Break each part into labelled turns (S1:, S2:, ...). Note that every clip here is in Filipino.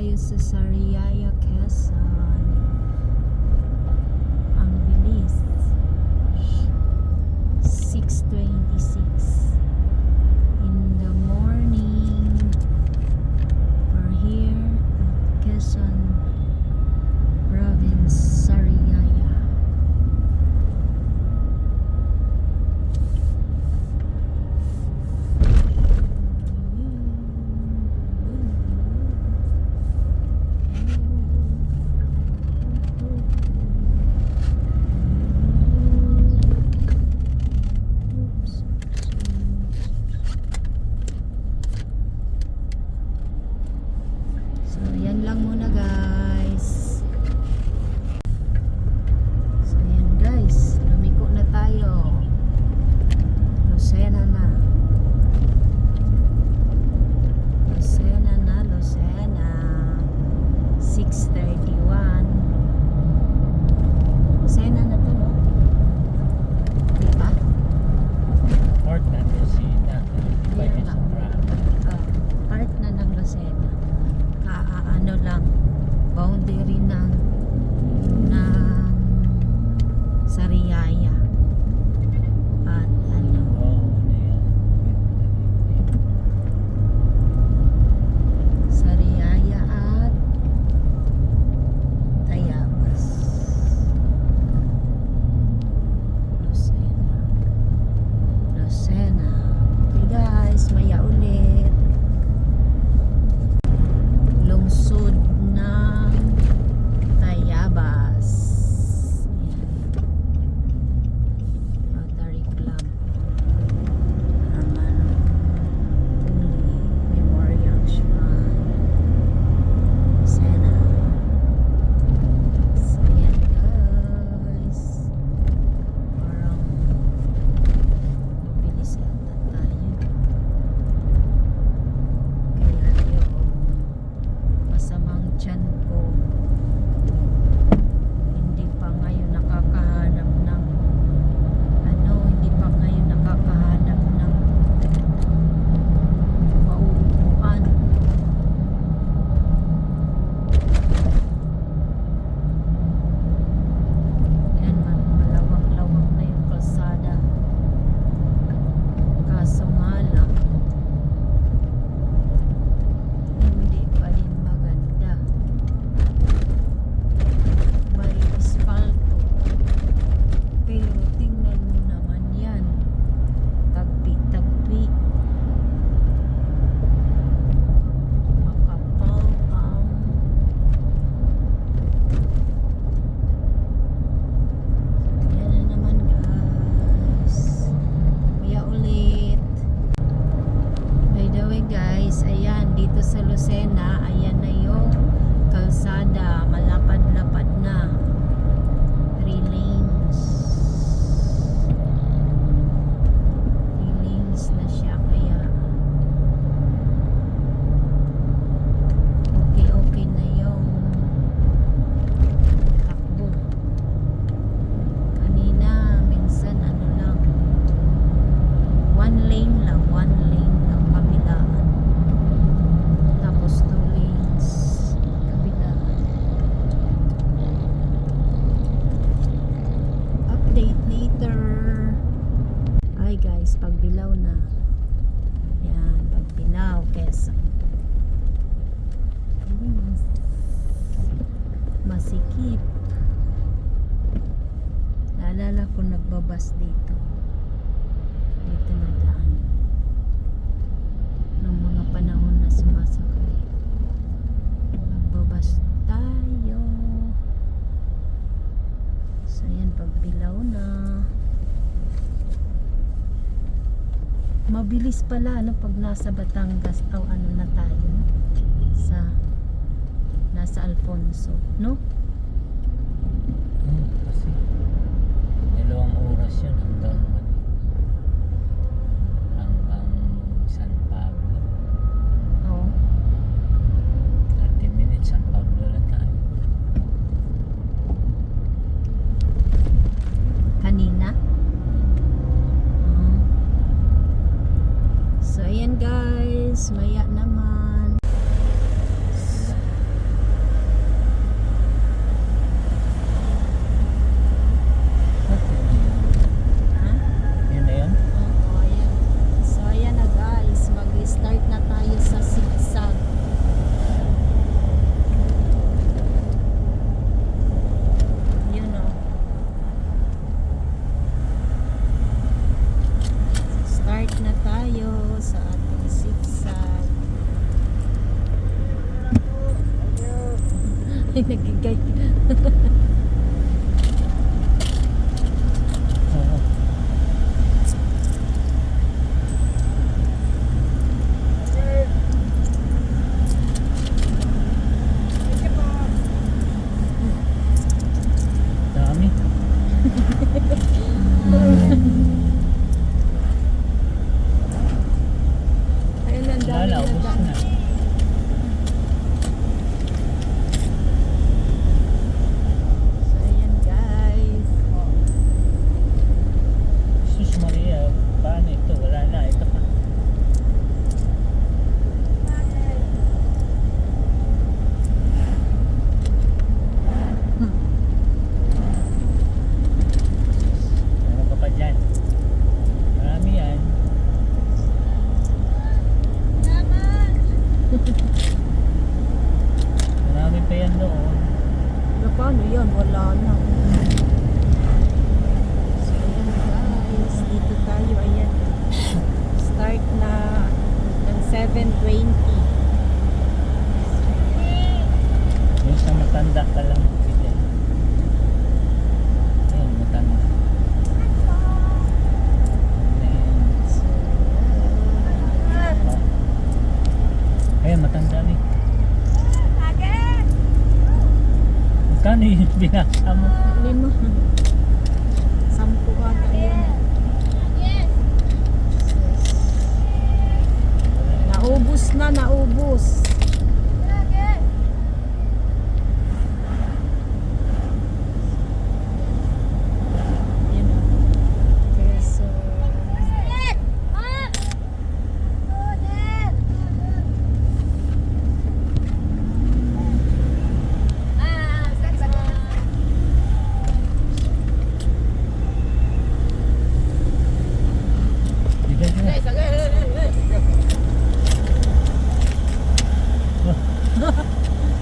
S1: tayo sa Sariaya, Quezon. Ang bilis. 6:26 in the morning. We're here at Quezon Province, Sariaya. Yan lang muna guys. So yan guys, lumiko na tayo. Lucena na. Lucena na, Lucena. 6:31. Lucena na to, no? Diba?
S2: Port na Lucena.
S1: Yeah, part na ng Lucena. Ano lang, boundary ng Sariaya at ano, Sariaya at Tayabas. Lucena. Okay guys, maya ulit. Lungsod ng Tayabas. Yan. Rotary Club. Hermano Uli Memorial Shrine. Sena. So yan guys. Parang mabilis yata tayo. Kaya yung masamang tiyan ko hindi pa ngayon nakakahanap ng hindi pa ngayon nakakahanap ng mauupuan. Yan, malawak-lawak na yung kalsada, kaso nga lang hindi pa rin maganda. May espalto, pero tingnan mo naman yan, tagpi-tagpi, makapal ang yan na naman guys. Kaya ulit. By the way guys, ayan, dito sa Lucena, ayan na yung kalsada, malapad-lapad na. 3 lanes. 3 lanes na siya, kaya okay na yung takbo. Kanina, minsan ano lang, 1 lane lang kabilaan. Tapos 2 lanes kabilaan. Update later. Hi guys, pagbilaw na. Yan, pagbilaw, Quezon. Masikip. Naalala ko nagbabas dito. Dito na daan. Nung mga panahon na sumasakay. Nagbabas tayo. So yan, pagbilaw na. Mabilis pala pag nasa Batangas o na tayo sa nasa Alfonso, no?
S2: Kasi 2 oras yun hanggang San Pablo.
S1: Oo.
S2: 30 minutes San Pablo lang tayo.
S1: Kanina? So ayan guys, maya naman. sa ating zigzag. Ay, nagigay.
S2: Oo. Dami.
S1: Ayun, ang dami
S2: Wala,
S1: na
S2: ubos
S1: dami.
S2: na.
S1: So, ayan guys.
S2: Sus Maria, paano ito? Wala na, ito pa.
S1: Hmm.
S2: Ano ka pa dyan? Marami yan. Marami pa yan doon.
S1: Paano yan? Wala na. So, ayan guys. Dito tayo. Ayan. Start na ng 7:20.
S2: Yung sa matanda ka lang. Pili. Ayun, matanda.
S1: So,
S2: Ayun, matanda rin. Magkano yung binasa mo?
S1: 5. 10 ata yun. Naubos na, naubos. Yun na. Peso.
S2: Bigay ko na.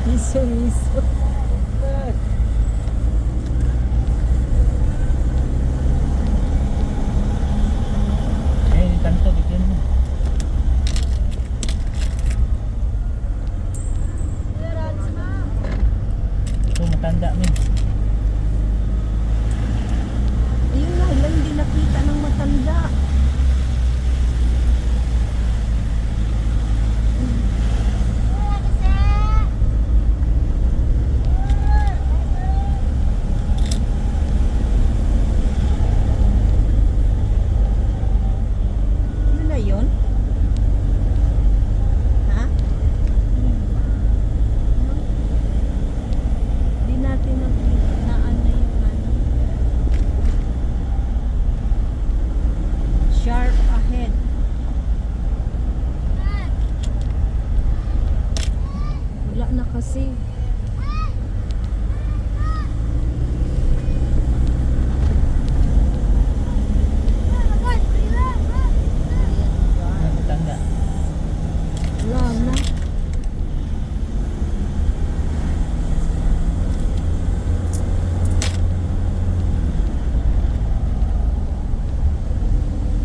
S1: Iso, iso.
S2: Ayun, yung kanto, bigyan mo. Ito, matanda mo.
S1: Ayun na, ilan hindi nakita ng matanda. Yun na yun? Ha? Di natin nakita na ano yung ano. Sharp ahead. Wala na kasi.
S2: Ayun, matanda.
S1: Wala na.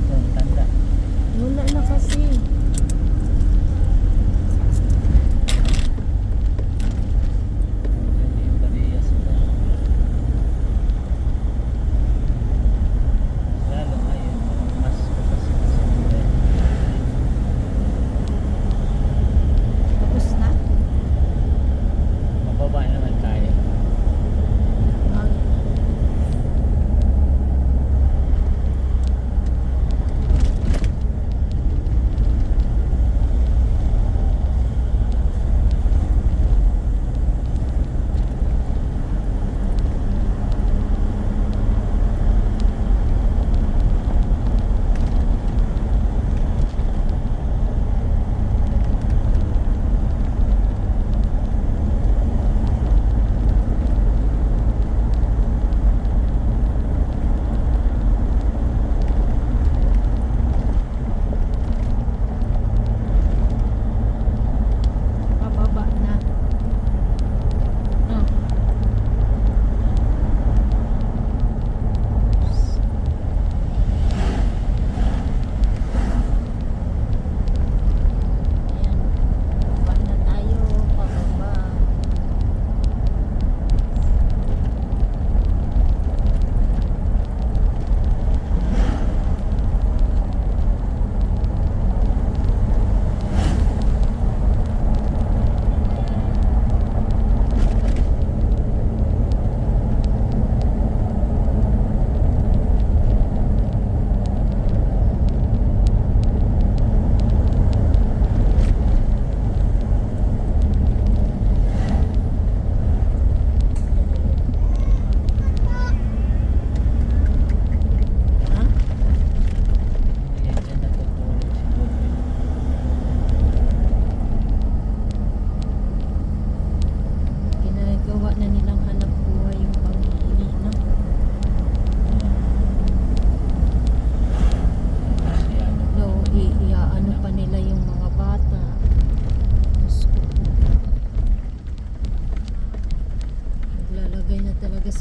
S2: Ito, matanda.
S1: Wala na kasi.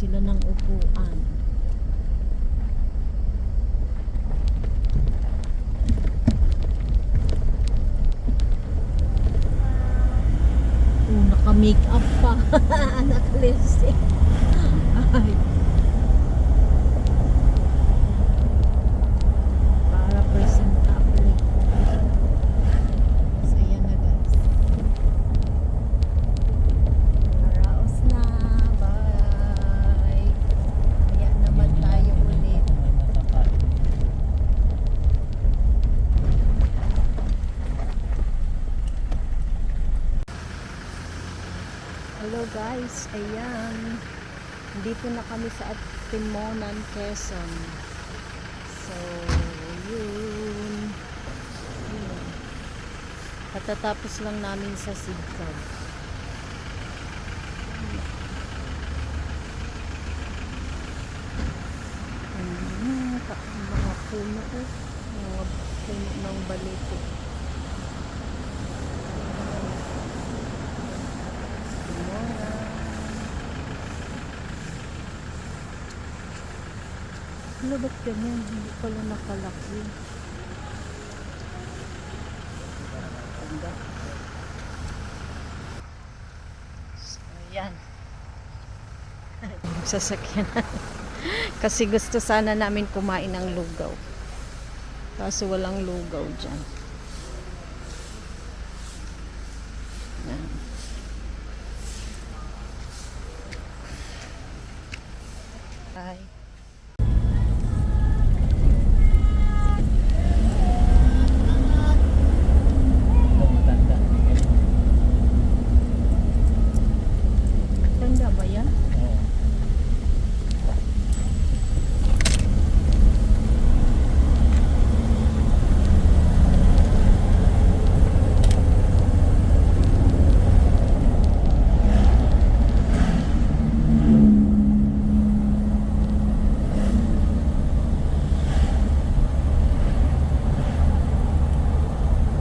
S1: sila ng upuan. Oh, naka-make up pa. Naka-lipstick. Ay. Para presentable. So, yan na guys. Paraos na. Bye. Kaya naman tayo ulit.
S2: May nakakain.
S1: Hello guys, ayan. Dito na kami sa Timonan, Quezon. So, yun. Yun. Katatapos lang namin sa Sigcab. Mga puno eh. Mga puno ng balito. Ano ba't ganyan? Hindi pala nakalaki. Ganda. So, ayan. Sasakyan na. Kasi gusto sana namin kumain ng lugaw. Kaso walang lugaw dyan. Ayan. Bye.
S2: Ito matanda.
S1: Tanda ba yan?
S2: Oo.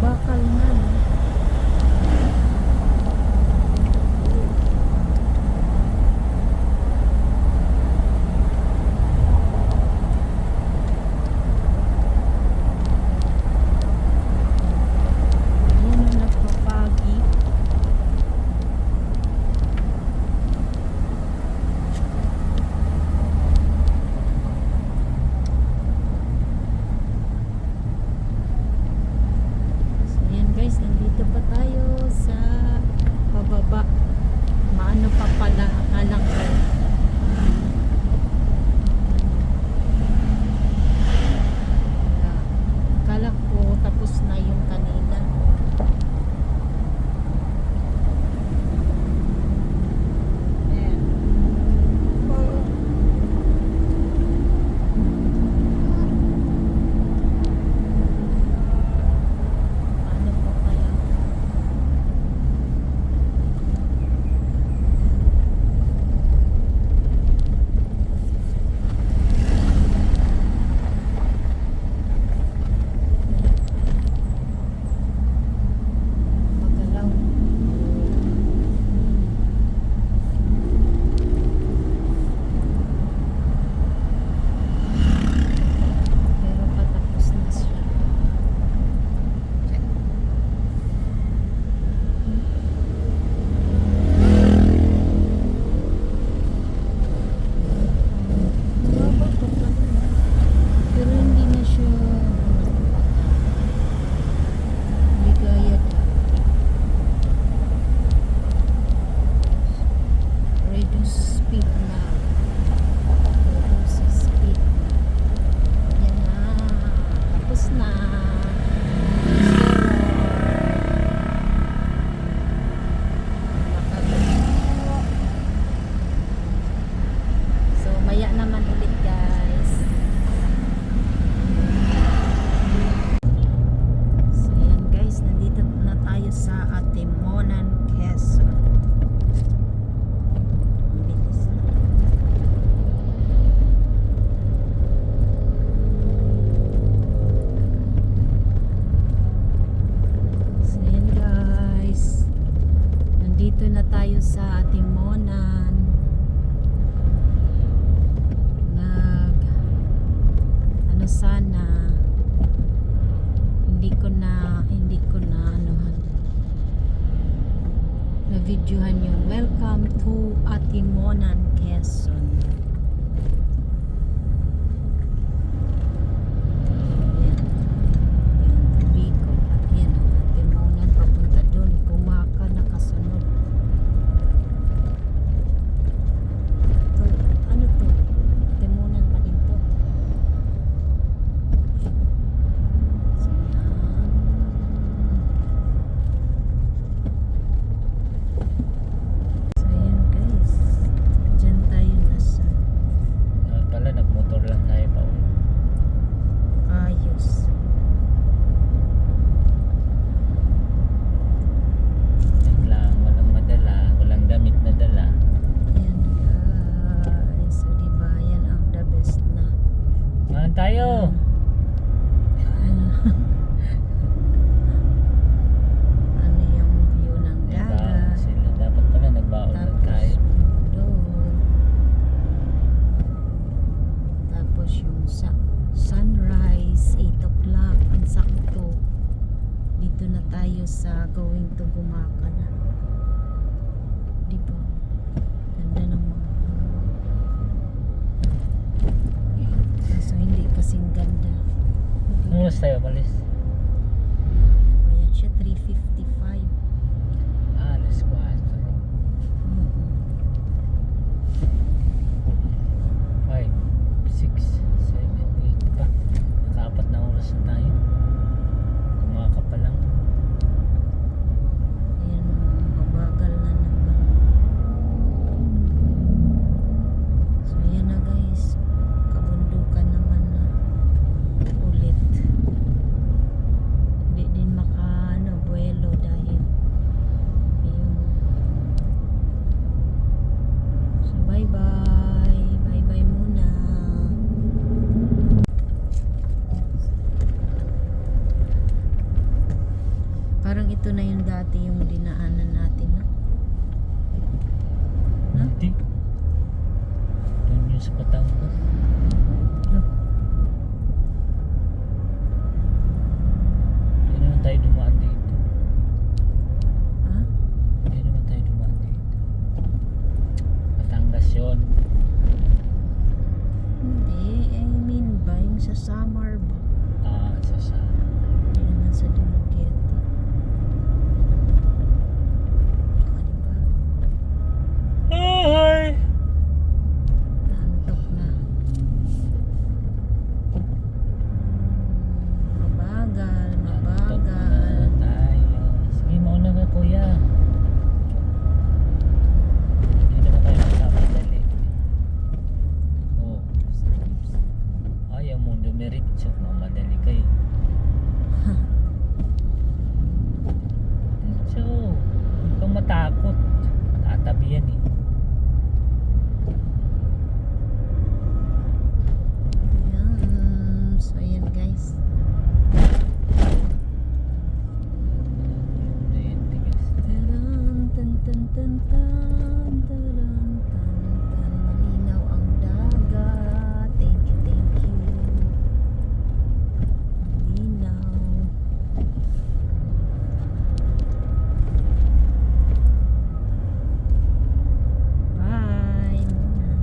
S1: Bakal nga, no? Ayan ang nagpapagi. So, ayan guys, nandito pa tayo sa pababa. Maano pa pala, anak ko. Kala ko tapos na yung kanina. Ayan. Ano pa kaya? hindi ko na anuhan na videohan yung welcome to Atimonan, Quezon. Yan. Yan, Bicol. At yan ang Atimonan papunta dun. Gumaka nakasunod. To, ano to? Atimonan pa din to. So, yan. So, yan guys. Diyan tayo nasa
S2: Pala nagmotor lang tayo pa uwi.
S1: ayos.
S2: Yan lang, walang madala, walang damit na dala.
S1: Yan guys. So, diba? Yan ang the best na.
S2: Saan tayo?
S1: Ano? Ano yung view ng
S2: Diba?
S1: dagat.
S2: Sila dapat pala nagbaon lang
S1: Tapos
S2: tayo.
S1: doon. Tapos yung sunrise 8 o'clock ang sakto. Dito na tayo sa going to Gumaka na. Diba? Ganda ng mga kaso hindi kasing ganda.
S2: Anong oras tayo malis?
S1: Ayan siya 3:55.
S2: Alas 4.
S1: Mm-mm.
S2: 5, 6, 7, 8 pa. Nakaapat na oras na tayo. Kumaka pa lang.
S1: Ayan, mabagal na naman. So, ayan na guys. Kabundukan naman na ulit. Hindi din buwelo dahil yung so, bye bye. Bye bye muna. Parang ito na yung dati yung dinaanan natin, no? No?
S2: Hindi. Doon yun sa Batangas.
S1: No?
S2: Hindi naman tayo dumaan dito.
S1: Ha?
S2: Hindi naman tayo dumaan dito. Batangas yun.
S1: Hindi, I mean ba yung sa Samar ba?
S2: Sa
S1: Hindi naman sa Dumaguete. Diba?
S2: Hi!
S1: Naantok na. Mabagal,
S2: Antok na
S1: mabagal.
S2: tayo. Sige, mauna ka kuya. Hindi naman tayo magpapadali. Oh. Ayaw mo dumiritso. Mamadali kayo. Diretso. Huwag kang matakot. Tatabi yan eh.
S1: Ayan. So, ayan guys.
S2: Ayan, tigas.
S1: Taran, tan, tan, tan, tan, taran, tan, tan. Malinaw ang dagat. Thank you, thank you. Malinaw. Bye muna.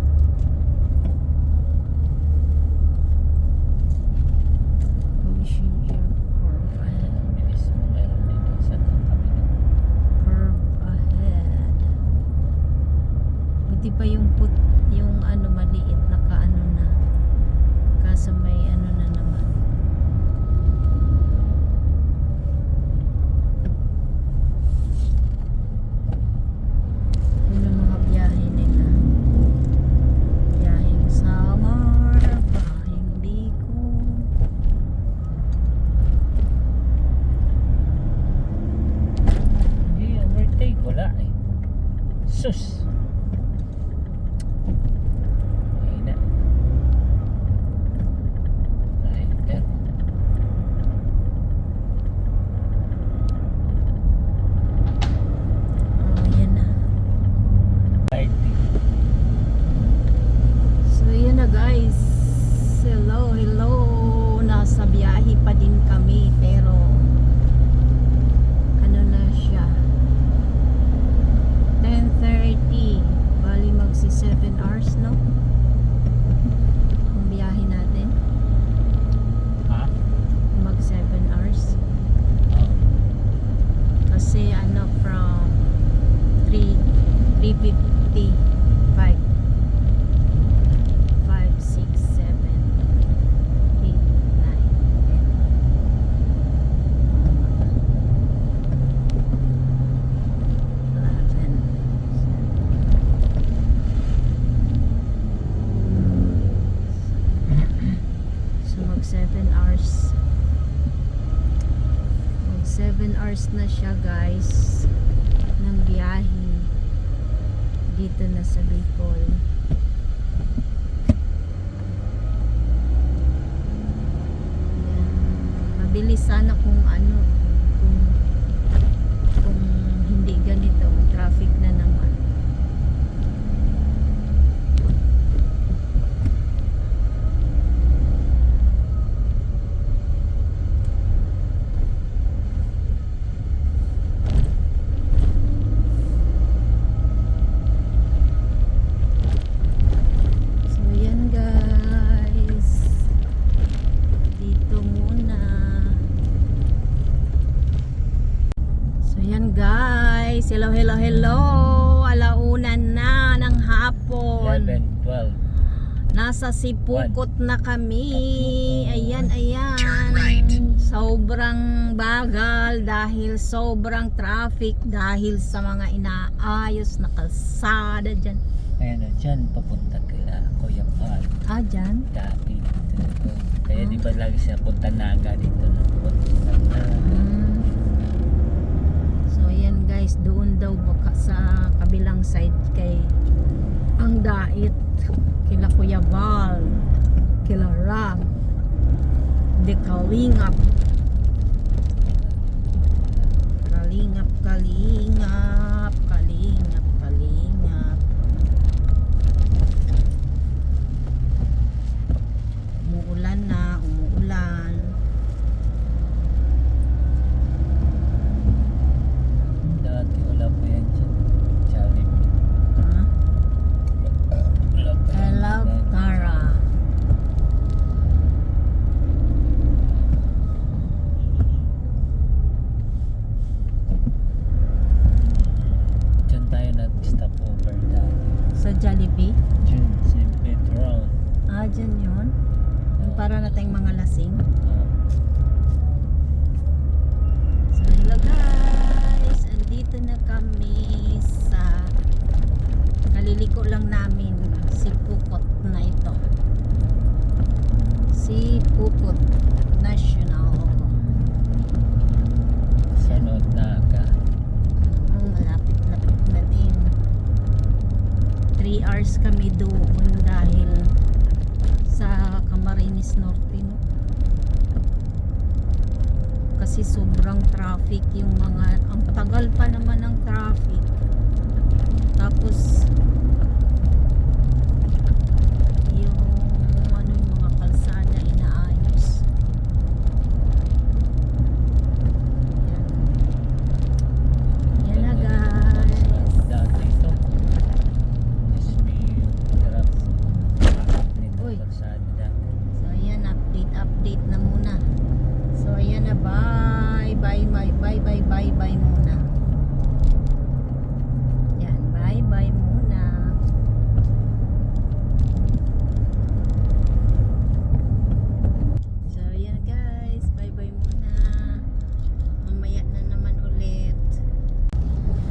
S1: Ocean Airport.
S2: Ayan, ang bilis mo. Meron dito sa kabilang.
S1: Curve ahead. Buti pa yung yung ano maliit naka-ano na. Kaso may ano na naman. Yun ang mga biyahe nila. Biyaheng Samar, biyaheng Bicol.
S2: Hindi, overtake. Wala eh. Sus! Mahina. Rider.
S1: Oh, yan na.
S2: Party.
S1: So, yan na guys. Hello, hello. Nasa biyahe pa din kami pero 7 hours na siya guys ng biyahe dito na sa Bicol. Yan. Mabilis sana kung ano, kung hindi ganito, traffic na naman. So yan guys, dito muna. So yan guys, hello hello hello, alauna na ng hapon.
S2: 11, 12.
S1: Nasa Sipukot na kami. Ayan, ayan. Sobrang bagal dahil sobrang traffic dahil sa mga inaayos na kalsada dyan.
S2: Ayan na dyan, papunta kila Kuya Paul.
S1: Ah, dyan?
S2: Dati dito. Kaya di ba lagi siya punta Naga dito na punta na.
S1: So ayan guys, doon daw baka sa kabilang side kay ang dait kila Kuya Val, kila Ram, de Kalingap, Kalingap, Kalingap, Kalingap, Kalingap. Umuulan na, umuulan.
S2: Dati wala pa yan dyan. Jollibee.
S1: Ha?
S2: Wala pa
S1: I
S2: yan
S1: love
S2: dyan.
S1: Tara.
S2: Dyan tayo nag-stop over dati.
S1: Sa Jollibee?
S2: Dyan, simple round.
S1: Ah, dyan yun? Yung para nating mga lasing. So hello guys, andito na kami sa kaliliko lang namin Sipukot na ito. Sipukot National.
S2: Sunod Naga.
S1: Malapit-lapit na din. 3 hours kami doon dahil sa Camarines Norte, no? Kasi sobrang traffic yung mga, ang tagal pa naman ng traffic. Tapos yung ano, yung mga kalsada inaayos. Yan na guys.
S2: Dati ito. Just be hirap.
S1: Uy.
S2: Kalsada dati.
S1: So ayan, update na muna. So ayan na, bye muna. Yan, bye muna. So ayan guys, bye muna. Mamaya na naman ulit.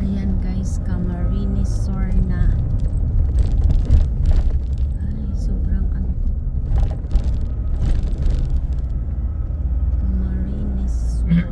S1: Ayan guys, Camarines Sur na. Ay, sobrang ano to. Camarines Sur.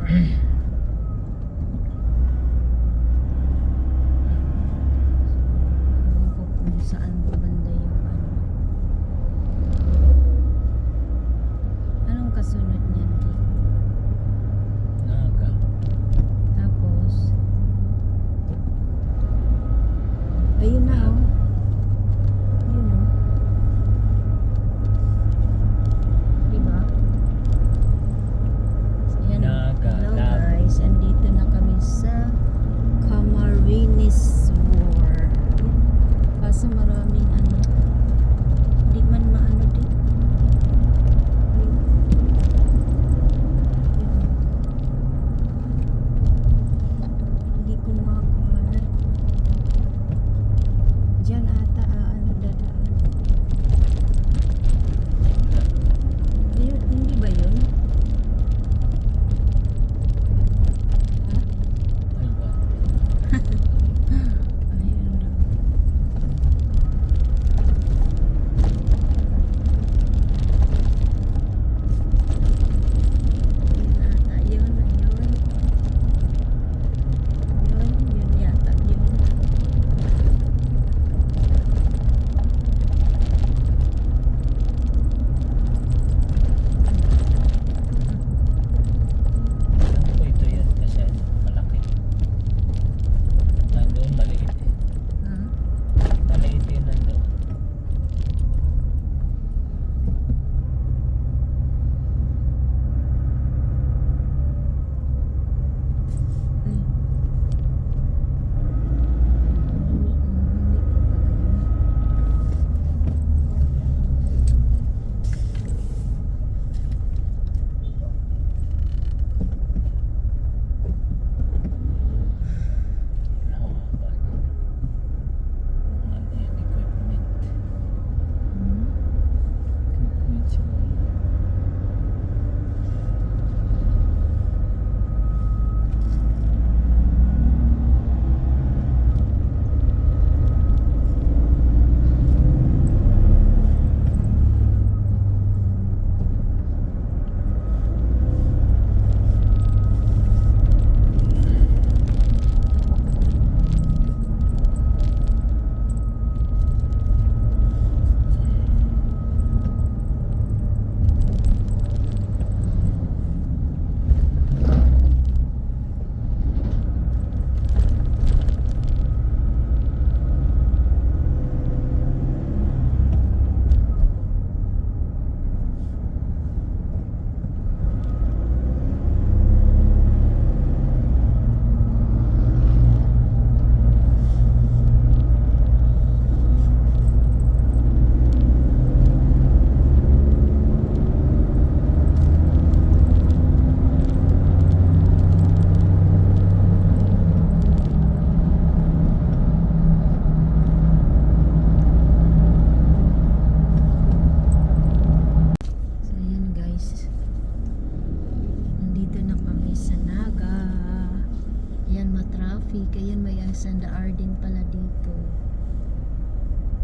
S1: traffic. Ayan, may S&R din pala dito.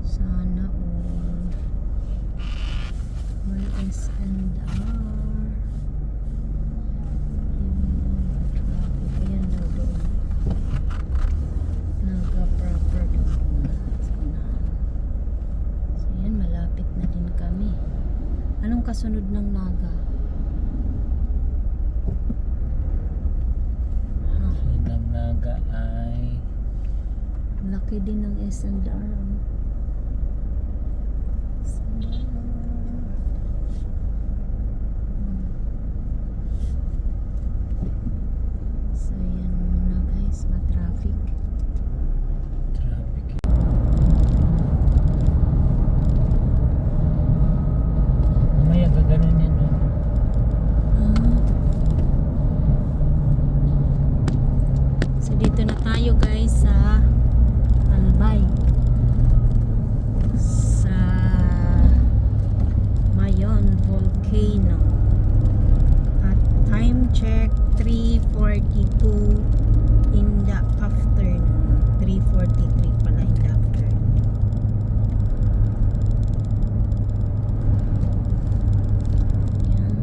S1: Sana all. May S&R. Traffic. Ayan daw doon. Naga-proper daw. Sana. So, ayan, malapit na din kami. Anong kasunod ng Naga?
S2: Sinang Naga ay
S1: Laki din ng S&R. So, yan muna guys. Ma-traffic.
S2: traffic. Mamaya gaganon yan doon.
S1: So, dito na tayo guys sa Albay. Sa Mayon Volcano. At time check 3:42 in the afternoon. 3:43 pala in the afternoon. Yan.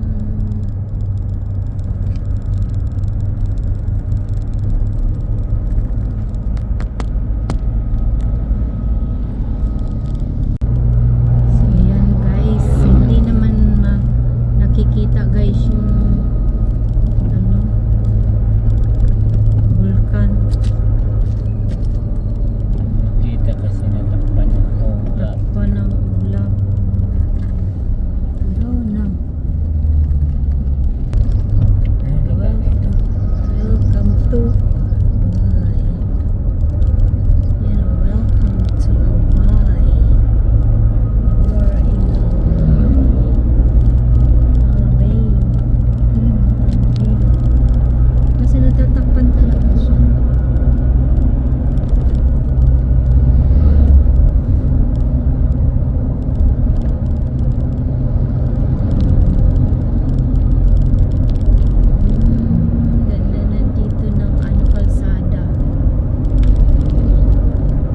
S1: So yan guys, hindi naman nakikita guys yung ano, vulkan.
S2: Nakita kasi natakpan yung ulap.
S1: Pa ng ulap. Pero na.
S2: Ayun, lugar dito.
S1: Welcome to Albay. Yan, welcome to Albay. We're in Albay. Kasi natatakpan talaga siya. Ganda nandito ng ano, kalsada.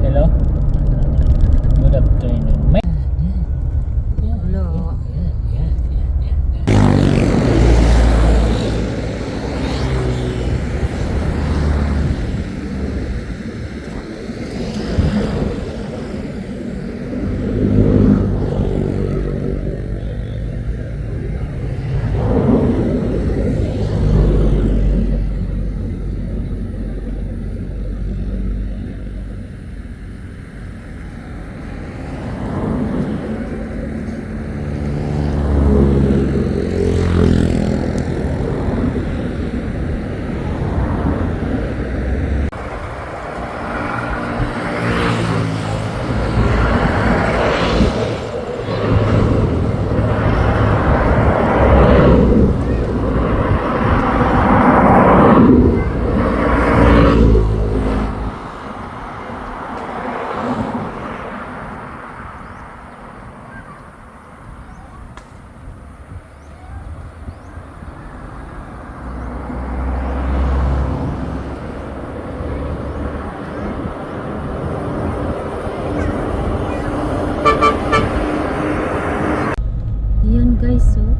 S2: Hello? Good afternoon. May...
S1: Hello. Yan guys, oh.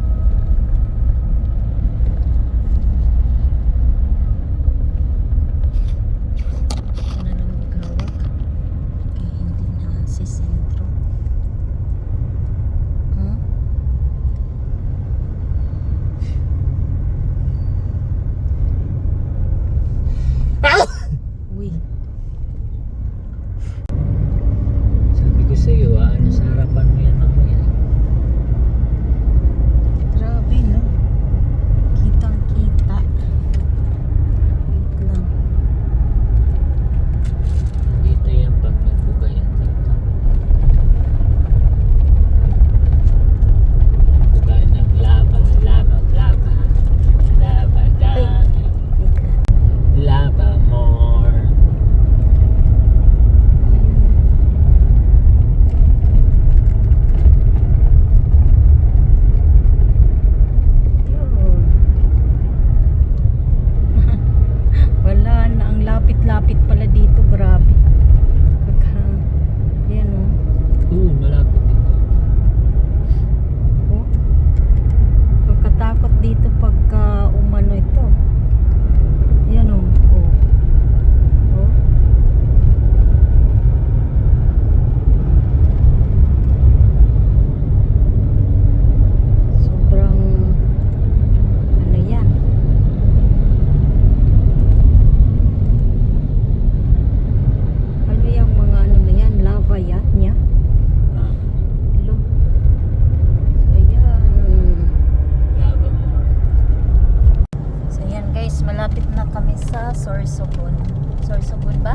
S1: kami sa Sorsogon. Sorsogon ba?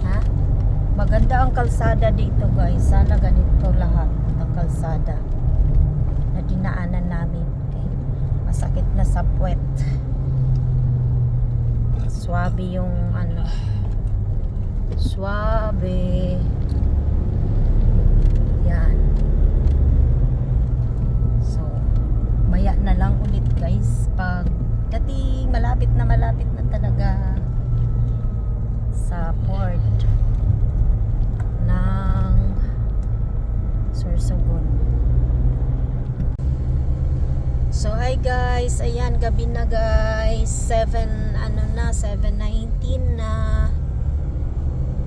S1: Ha? Maganda ang kalsada dito guys. Sana ganito lahat ang kalsada na dinaanan namin. Okay. Masakit na sa puwet. Swabe yung ano. Swabe. Yan. So, maya na lang ulit guys pag dating malapit na talaga sa port ng Sorsogon. So hi guys, ayan gabi na guys, 7:19 na.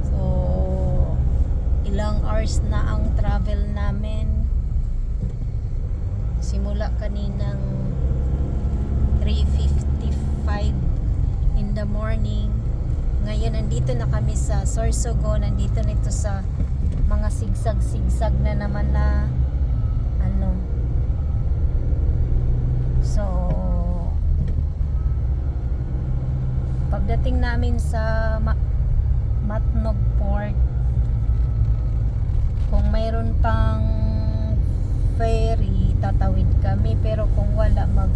S1: So ilang hours na ang travel namin. Simula kaninang 3:55 in the morning. Ngayon nandito na kami sa Sorsogon. Nandito nito sa mga sigsag-sigsag na naman na ano. So pagdating namin sa Matnog Port, kung mayroon pang ferry tatawid kami, pero kung wala mag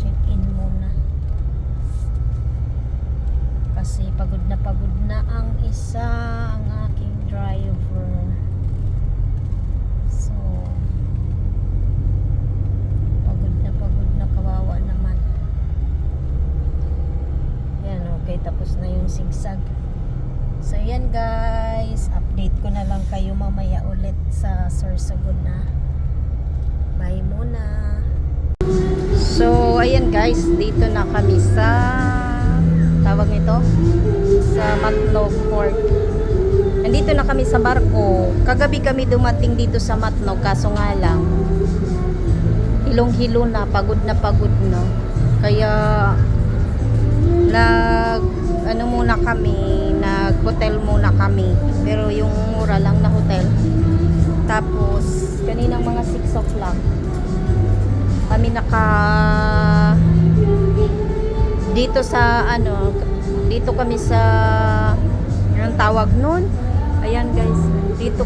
S1: check-in muna kasi pagod na ang isa, ang aking driver. So pagod na, kawawa naman. Yan, okay, tapos na yung sigsag. So yan guys, update ko na lang kayo mamaya ulit sa Sorsogon na. Bye muna. So ayan guys, dito na kami sa tawag nito sa Matnog Port. Nandito na kami sa barko. Kagabi kami dumating dito sa Matnog, kaso nga lang hilong-hilo na, pagod na. Kaya nag-hotel muna kami. Pero yung mura lang na hotel. Tapos kaninang mga 6 o'clock kami dito kami sa anong tawag nun? Ayan guys, dito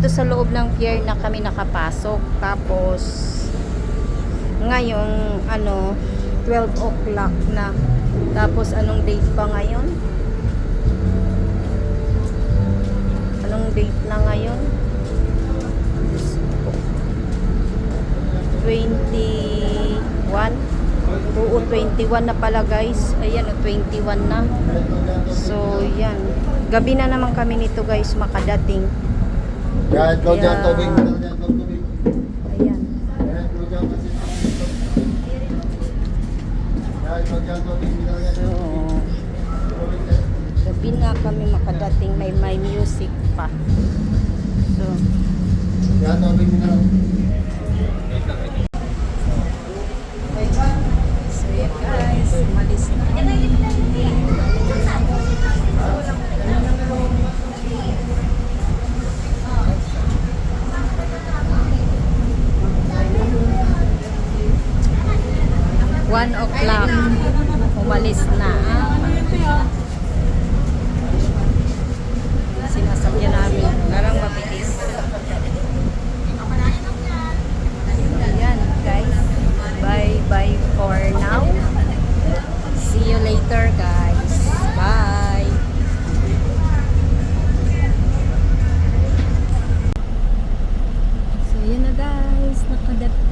S1: sa loob ng pier na kami nakapasok. Tapos ngayon 12 o'clock na. Tapos anong date pa ngayon? Anong date na ngayon? 21. Oo, 21 na pala guys. Ayan, 21 na. So yan, gabi na naman kami nito guys makadating.
S3: Ayan.
S1: So gabi na kami makadating, may music pa. So yan guys, umalis na. One o'clock, umalis na. Sinasakyan namin, parang mabilis. Ayan guys, bye for now. See you later guys. Bye. So yun na guys,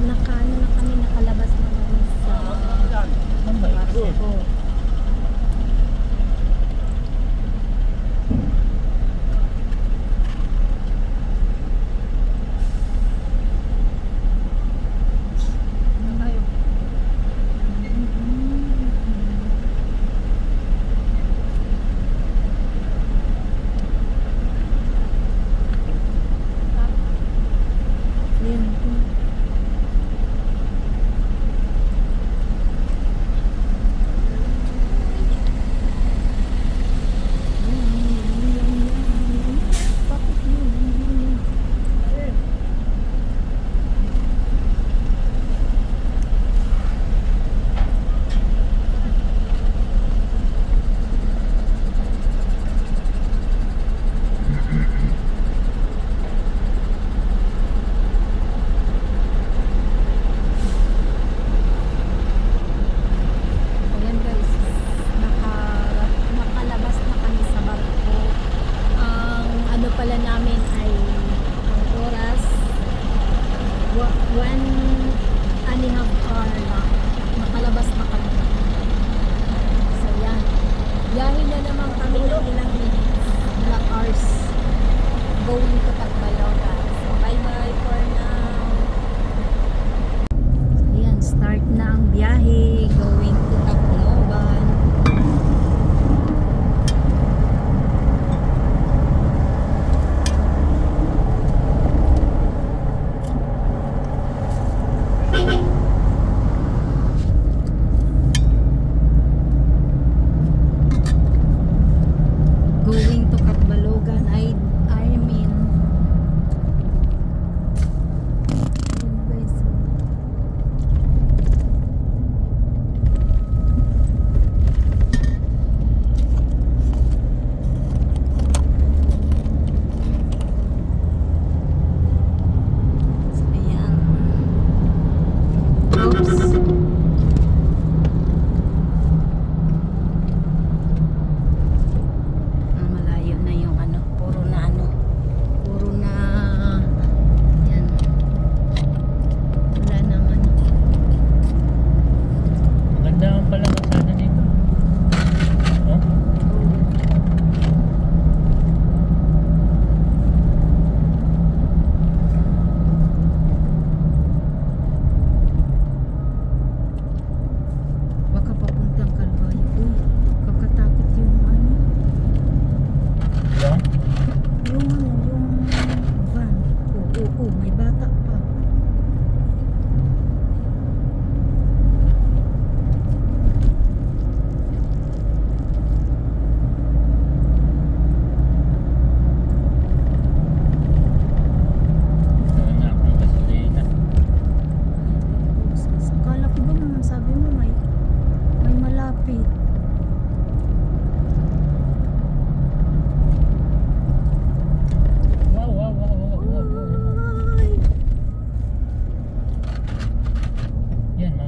S1: nakalabas na kami sa barko.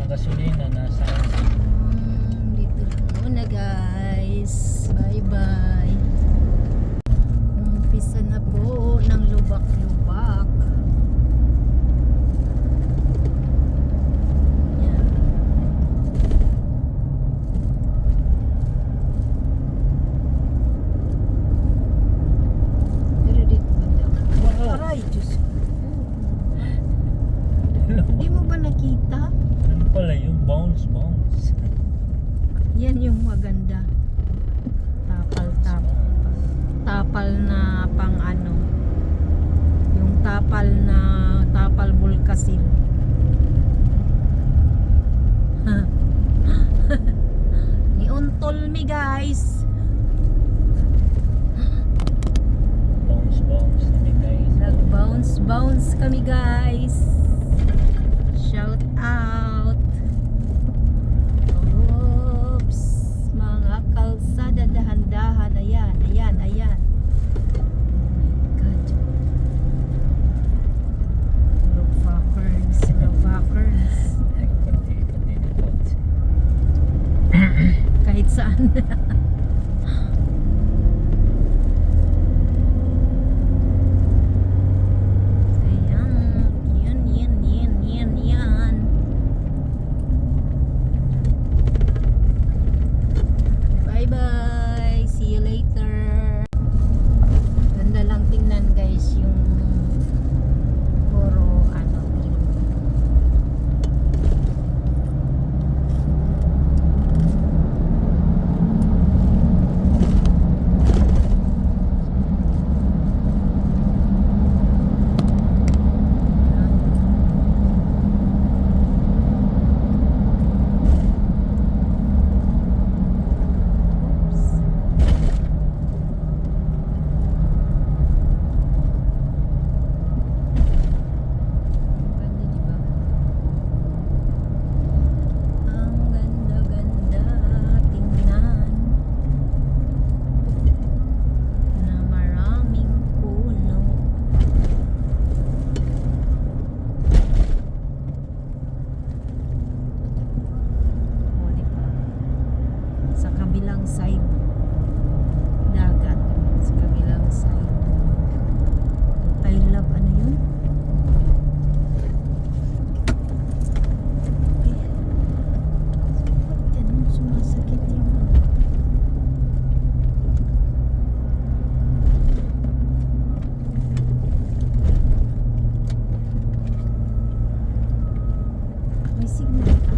S2: mga gasolina nasa
S1: Dito lang muna guys. Bye bye. Umpisa na po ng lubak-lubak. Yan. Pero dito banda.
S2: Wow.
S1: Aray, Diyos ko. Hindi mo ba nakita?
S2: ano pala yung bounce.
S1: Yan yung maganda. Tapal na pang ano. Yung tapal bulkasil. Niuntol mi guys.
S2: Bounce namin guys.
S1: Nag-bounce kami guys. Shout out. Oops. Mga kalsada dahan-dahan. Ayan. God. Lovakers.
S2: Pati na kotse.
S1: Kahit saan. Ayan. Yan. Bye bye. See you later. Ganda lang tingnan guys yung puro ano green. Oops. Ganda diba? Ang ganda-ganda tingnan na maraming puno. O, diba? Sa kabilang side dagat, sa kabilang side I love ano yun? Ba't ganun sumasakit yung may signal ka?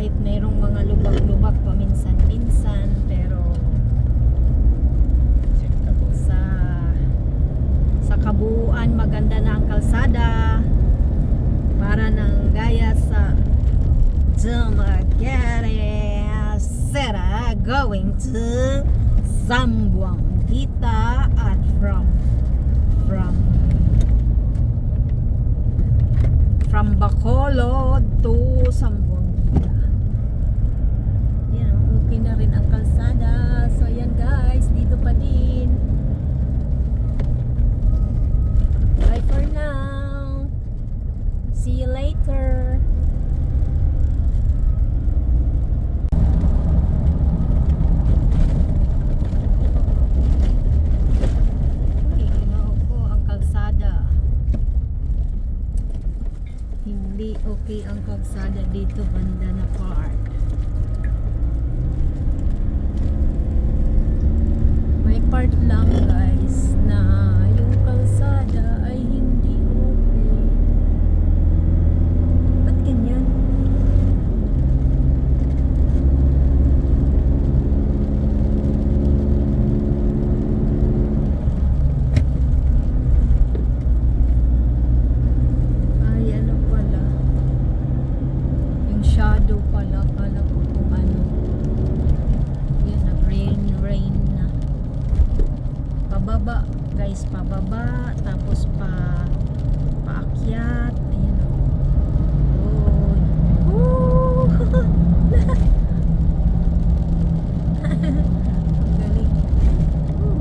S1: Kahit mayroong mga lubak-lubak paminsan-minsan, pero
S2: acceptable.
S1: sa kabuuan maganda na ang kalsada para nang gaya sa Dumaguete City going to Zamboanguita at from Bacolod to Zamboanguita. Yan, okay na rin ang kalsada. So yan guys, dito pa din. Bye for now. See you later. Uy, ko ang kalsada. Hindi okay ang kalsada dito banda na part. May part lang guys na yung kalsada ay hindi okay. Ba't ganyan? Ay ano pala, yung shadow pala, kala ko kung ano. Yan, nag-rain na. Pababa guys, pababa, tapos paakyat. Ayan o. Oh. Ang galing. Woo.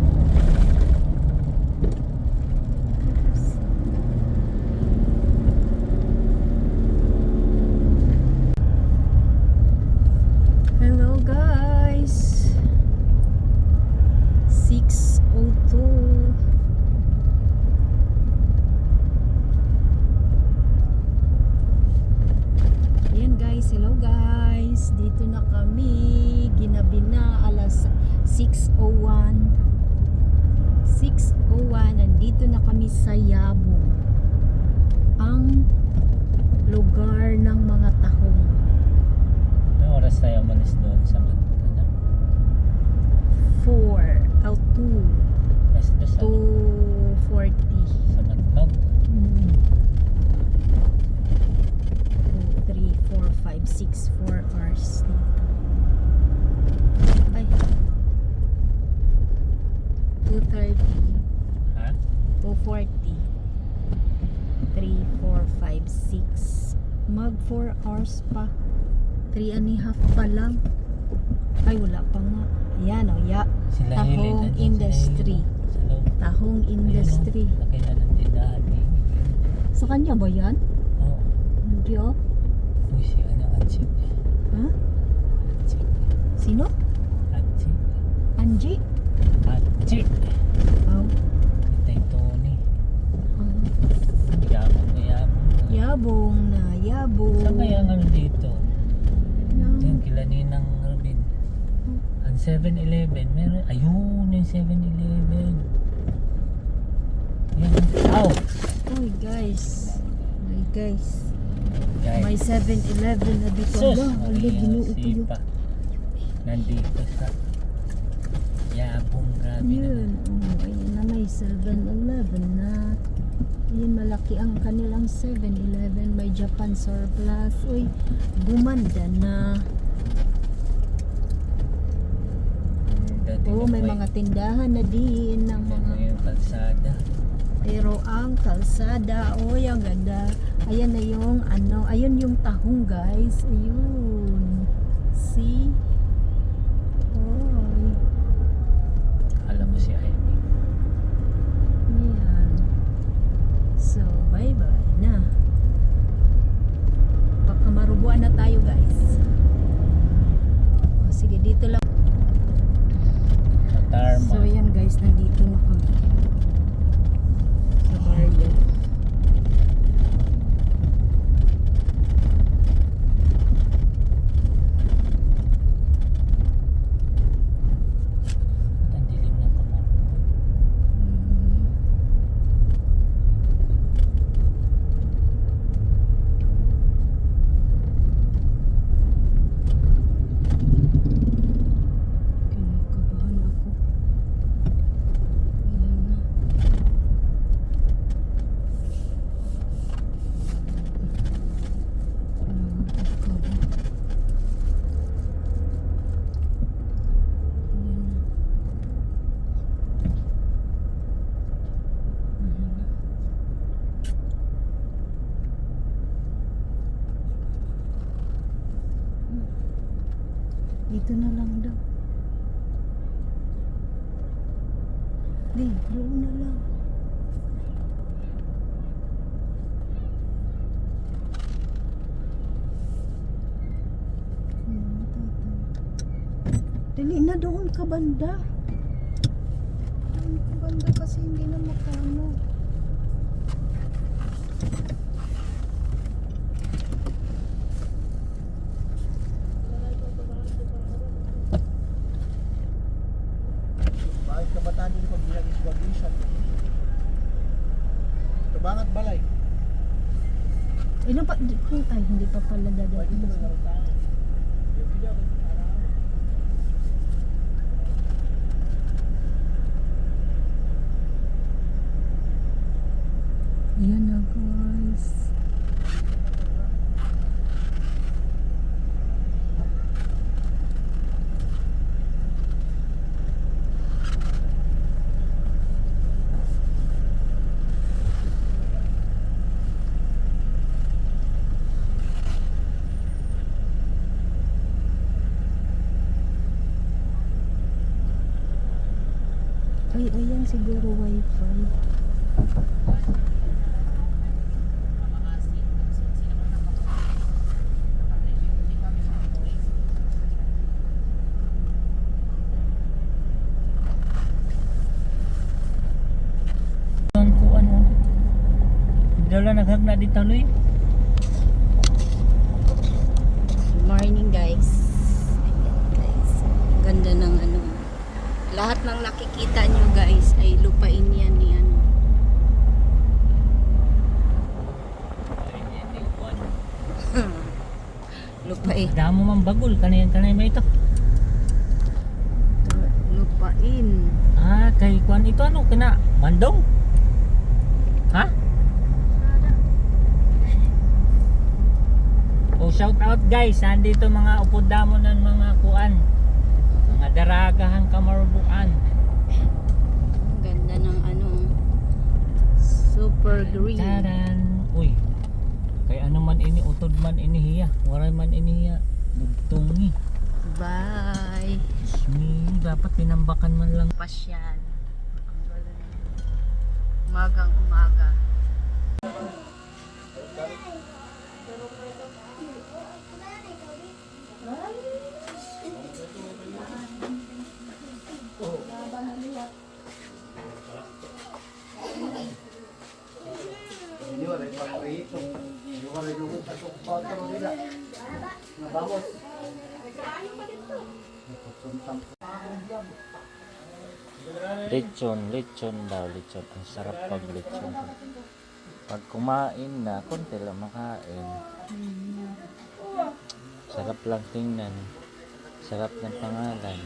S1: Hello guys. 6:02. Ayan guys, hello guys. Dito na kami. Ginabi na alas 6:01. 6:01. Nandito na kami sa Yabong. Ang lugar ng mga tahong.
S2: Anong oras tayo umalis doon sa Magdana?
S1: 4 out 2
S2: Basta sa
S1: 2:40.
S2: Magnog.
S1: 2, 3, 4, 5, 6, 4 hours dito. Ay. 2:30.
S2: Ha?
S1: 2:40. 3, 4, 5, 6. Mag 4 hours pa. 3 and a half pa lang. Ay, wala pa nga. Ayan o,
S2: Sila
S1: Tahong
S2: Hilid, nandyan
S1: industry.
S2: sila Hilid. Sa loob.
S1: Tahong industry.
S2: Ayun, laki na ng tindahan eh.
S1: Sa kanya ba yan?
S2: Oo.
S1: Hindi oh.
S2: Uy, si ano, Anchik.
S1: Ha?
S2: Anchik.
S1: Sino?
S2: Anchik.
S1: Angie?
S2: Anchik.
S1: Oh.
S2: Kitay Tony. Yabong na yabong.
S1: Yabong na, yabong.
S2: Saan kaya ang ano dito?
S1: Yan.
S2: Yung kila Ninang Robin. Ang 7-Eleven. Meron. Ayun, yung 7-Eleven. Yan. Ow!
S1: Uy guys. Uy guys.
S2: Guys.
S1: May 7-Eleven na dito.
S2: Sus!
S1: Ala, ala, ginuo ko yun.
S2: Sipa. Nandito sa Yabong. Grabe
S1: Yun.
S2: naman.
S1: Oh, ayun na may 7-Eleven na. Ayun, malaki ang kanilang 7-Eleven. May Japan surplus. Uy, gumanda na.
S2: Dati
S1: Oh,
S2: na
S1: may
S2: po,
S1: mga tindahan na din ng
S2: ano
S1: mga.
S2: yung kalsada.
S1: Pero ang kalsada, oh, ang ganda. Ayan na yung ano, ayun yung tahong guys. Ayun. See? Oh.
S2: Alam mo si Amy.
S1: Ayan. So, bye-bye na. Baka marubuan na tayo guys. Oh, sige, dito lang.
S2: Sa Tarma.
S1: So, ayan guys, nandito na kami. Sa barrio. Dito na lang daw. Di, doon na lang. Dali na doon ka banda. Doon ka banda kasi hindi na makano.
S3: Bakit kabataan din pag ginag-graduation? Kabangat balay.
S1: Ilan pa? Ay, hindi pa pala
S3: Bakit ito
S1: dadating.
S3: na naroon? Yung video,
S1: Ayan na guys. Ay, ayan siguro wifi.
S2: Doon ko ano. Dala naghagna dito Luy.
S1: Morning guys. Ayan guys. Ganda ng ano. Lahat ng nakikita nyo guys ay lupain yan ni ano. Lupain.
S2: Damo man bagol kanay ba ito?
S1: Lupain.
S2: Ah, kay kuan ito ano kina Mandong? Ha? Oh, shout out guys, andito mga upod damo ng mga kuan. Mga daragahan kamarubuan.
S1: Ang ganda ng ano. Super green.
S2: Taran. Uy. Kay ano man ini utod man ini hiya. Waray man ini hiya. Dugtungi.
S1: Bye.
S2: Ismi, dapat tinambakan man lang.
S1: Pasyal. Ang galing. Umagang umaga.
S3: Hindi wala yung pag-prito. Hindi wala yung pasok-pasok nila. Nabamos.
S2: Lechon daw, lechon. Ang sarap pag lechon. Pag kumain na, konti lang makain. Sarap lang tingnan. Sarap ng pangalan.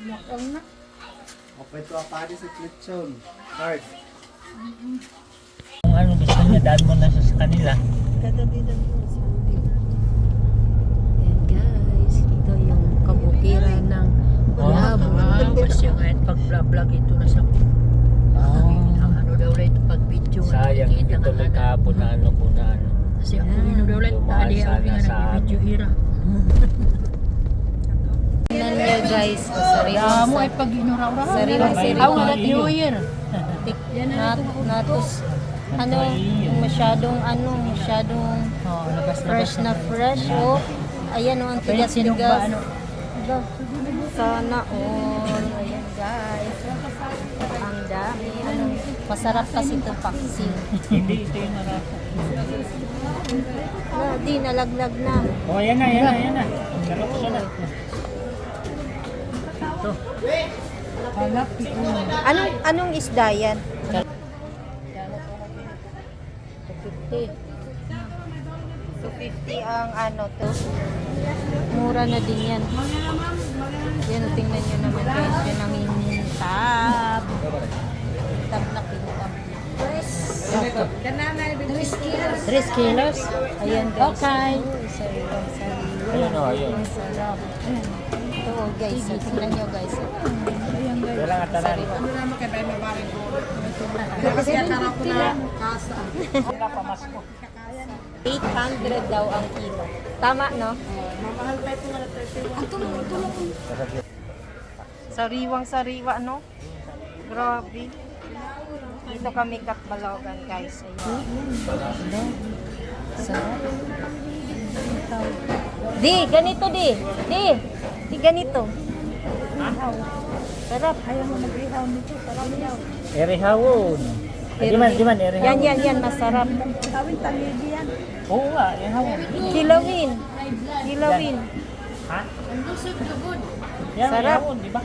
S2: Lechon na.
S3: Okay, ito apadi sa klitsyon. Card.
S2: Kung ano gusto niya, daan mo na siya sa kanila.
S1: Katabi-tabi mo sa atin. Ayan guys, ito yung kabukiran ng Yabo.
S4: Kasi ngayon pag vlog ito na sa ang ano daw rin pag video
S2: Sayang, hindi tuloy kahapon na ano ko na ano.
S4: kasi ang ano daw rin
S2: Dumaan
S4: tali ang
S2: sana sa
S4: video hira
S1: Tingnan nyo guys,
S4: mo ay pag inuraw-raw
S1: Sariling-sariling.
S4: ako na New Year
S1: natos ano, masyadong fresh na fresh oh. Ayan oh, ang tigas-tigas. Aba, sana all. Ayan guys. Ang dami. Ano, masarap kasi ito paksi.
S2: Hindi, ito yung marami.
S1: Di, nalaglag na.
S2: Oh, yan na. Sarap siya na. Ito.
S1: Anong isda yan? 250 ang ano to. Mura na din yan. Yan, tingnan nyo naman guys. Yan ang inintab. Pintab na pintab.
S4: 3 kilos
S1: Ayan guys.
S4: Okay.
S2: Ayun o, ayun.
S1: Sarap. Ito oh, guys. Tingnan nyo guys.
S2: Wala nga tanan.
S3: Ano naman kay Bay Mabaring ko? Kasi akala ko na kasa.
S2: Wala pa mas ko.
S1: 800 daw ang kilo. Tama, no?
S3: Mamahal pa ito na 31. Ang tulong.
S1: Sariwang-sariwa, no? Grabe. Dito kami Katbalogan, guys. Ayan. Sarap. Di, ganito di. Di ganito. Sarap. Ayaw mo mag-ihaw nito. Sarap yaw.
S2: Erihawon. Di man, erihawon.
S1: Yan, masarap.
S3: Kawin taligi yan.
S2: Oo nga, erihawon.
S1: Kilawin.
S2: Ha? Yan,
S1: Sarap.
S2: erihawon, di ba?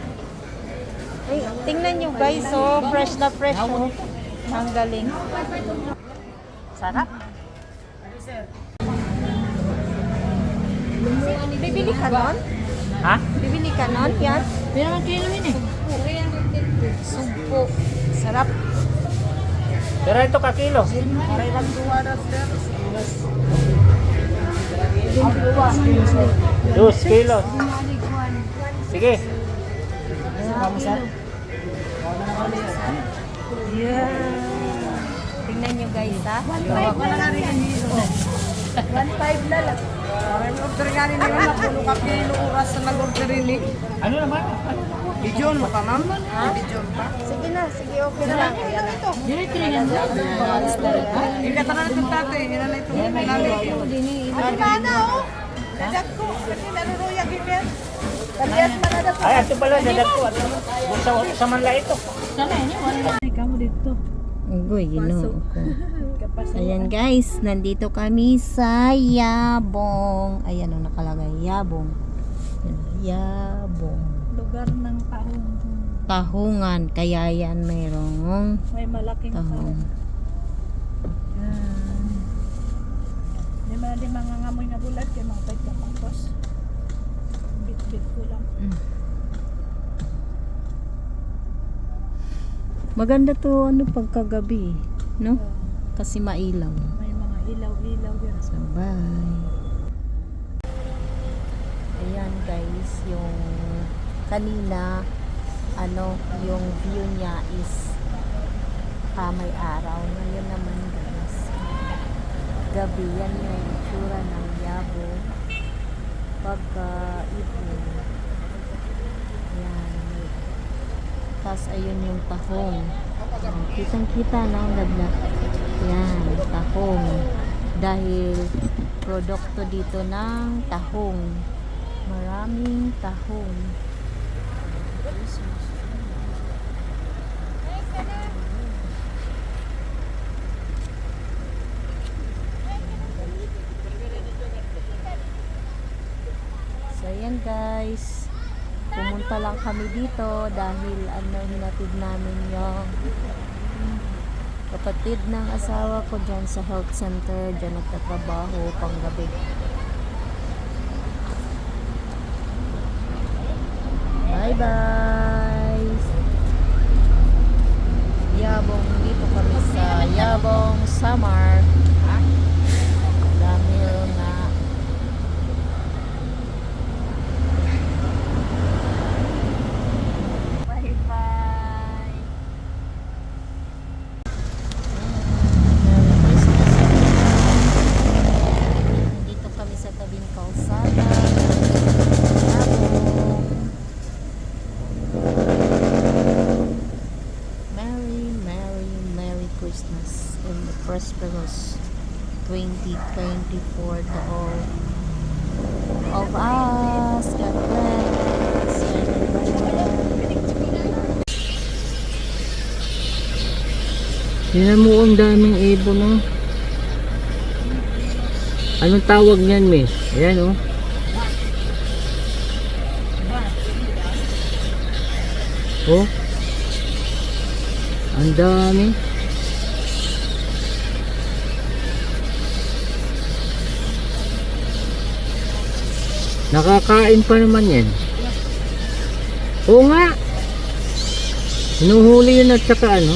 S1: Ay, tingnan nyo guys, oh, fresh na fresh, oh. Ang galing. Sarap. Bibili ka nun?
S2: Ha?
S1: Bibili ka nun? Yan.
S4: Pero ang kilo yun eh.
S1: Sumpo. Sarap.
S2: Pero ito ka kilo.
S3: Aray lang duwaras sir.
S2: 2 kilos. Sige.
S1: Yeah. Tingnan nyo guys, ha.
S3: Wala na rin ang hilo. 1.5 na lang. Aray mo order nga rin naman na puno ka kilo oras na nag-order rin eh.
S2: Ano naman?
S3: Bijon mo ka ma'am? Bijon pa?
S1: Sige na, sige, okay na lang. Ayan na.
S4: Direct rin yan.
S3: Ikata na ito tatay. Yan na ito. Ano ba na oh? Dadak ko. Kasi naruruya ganyan. Kalias man na dapat.
S2: Ay, ito pala, dadag ko. Sa manla ito.
S4: Sana yun yun. Ikaw mo dito.
S1: Ugoy, ginoo ko. Ayan guys, nandito kami sa Yabong. Ayan o, nakalagay Yabong. Yabong.
S4: Lugar ng tahong.
S1: Tahungan, kaya yan mayroong
S4: May malaking
S1: tahong.
S4: Di ba di mga ngamoy na bulat kay mga pagkapangkos. Bit-bit ko lang.
S1: Maganda to ano pagkagabi, no? Kasi mailaw.
S4: May mga ilaw-ilaw yun.
S1: So, bye. Ayan guys, yung kanina, yung view niya is may araw. Ngayon naman guys, gabi. Yan yung itsura ng Yabo pagka evening. Ayan. Tapos ayun yung tahong. Kitang-kita na ang ganda. Yan, tahong. Dahil produkto dito ng tahong. Maraming tahong. So yan guys, pumunta lang kami dito dahil hinatid namin yung kapatid ng asawa ko dyan sa health center, dyan nagtatrabaho panggabi. Bye bye. Yabong, dito kami sa Yabong Samar. Dahil na bye bye. Dito kami sa tabing kalsada. Merry Christmas and the prosperous 2024 to all of us. God bless.
S2: Tingnan mo ang daming ibon, no? Anong tawag niyan, miss? Ayan, oh. Oh. Ang dami. Nakakain pa naman yan. Oo nga. Hinuhuli yun at saka ano.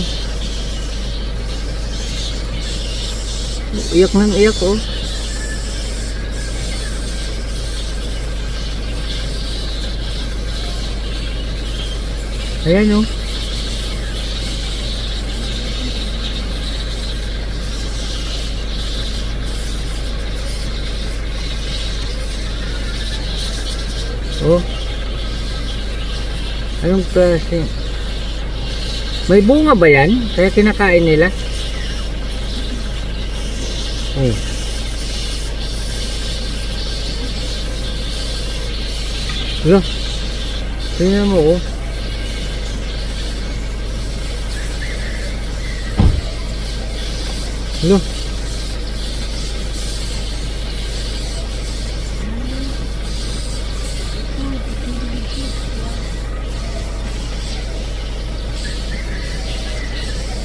S2: Iyak ng iyak, oh. Ayan oh. Oh. Anong klase? May bunga ba yan? Kaya kinakain nila? Ay. Wala. Tingnan mo oh. Wala.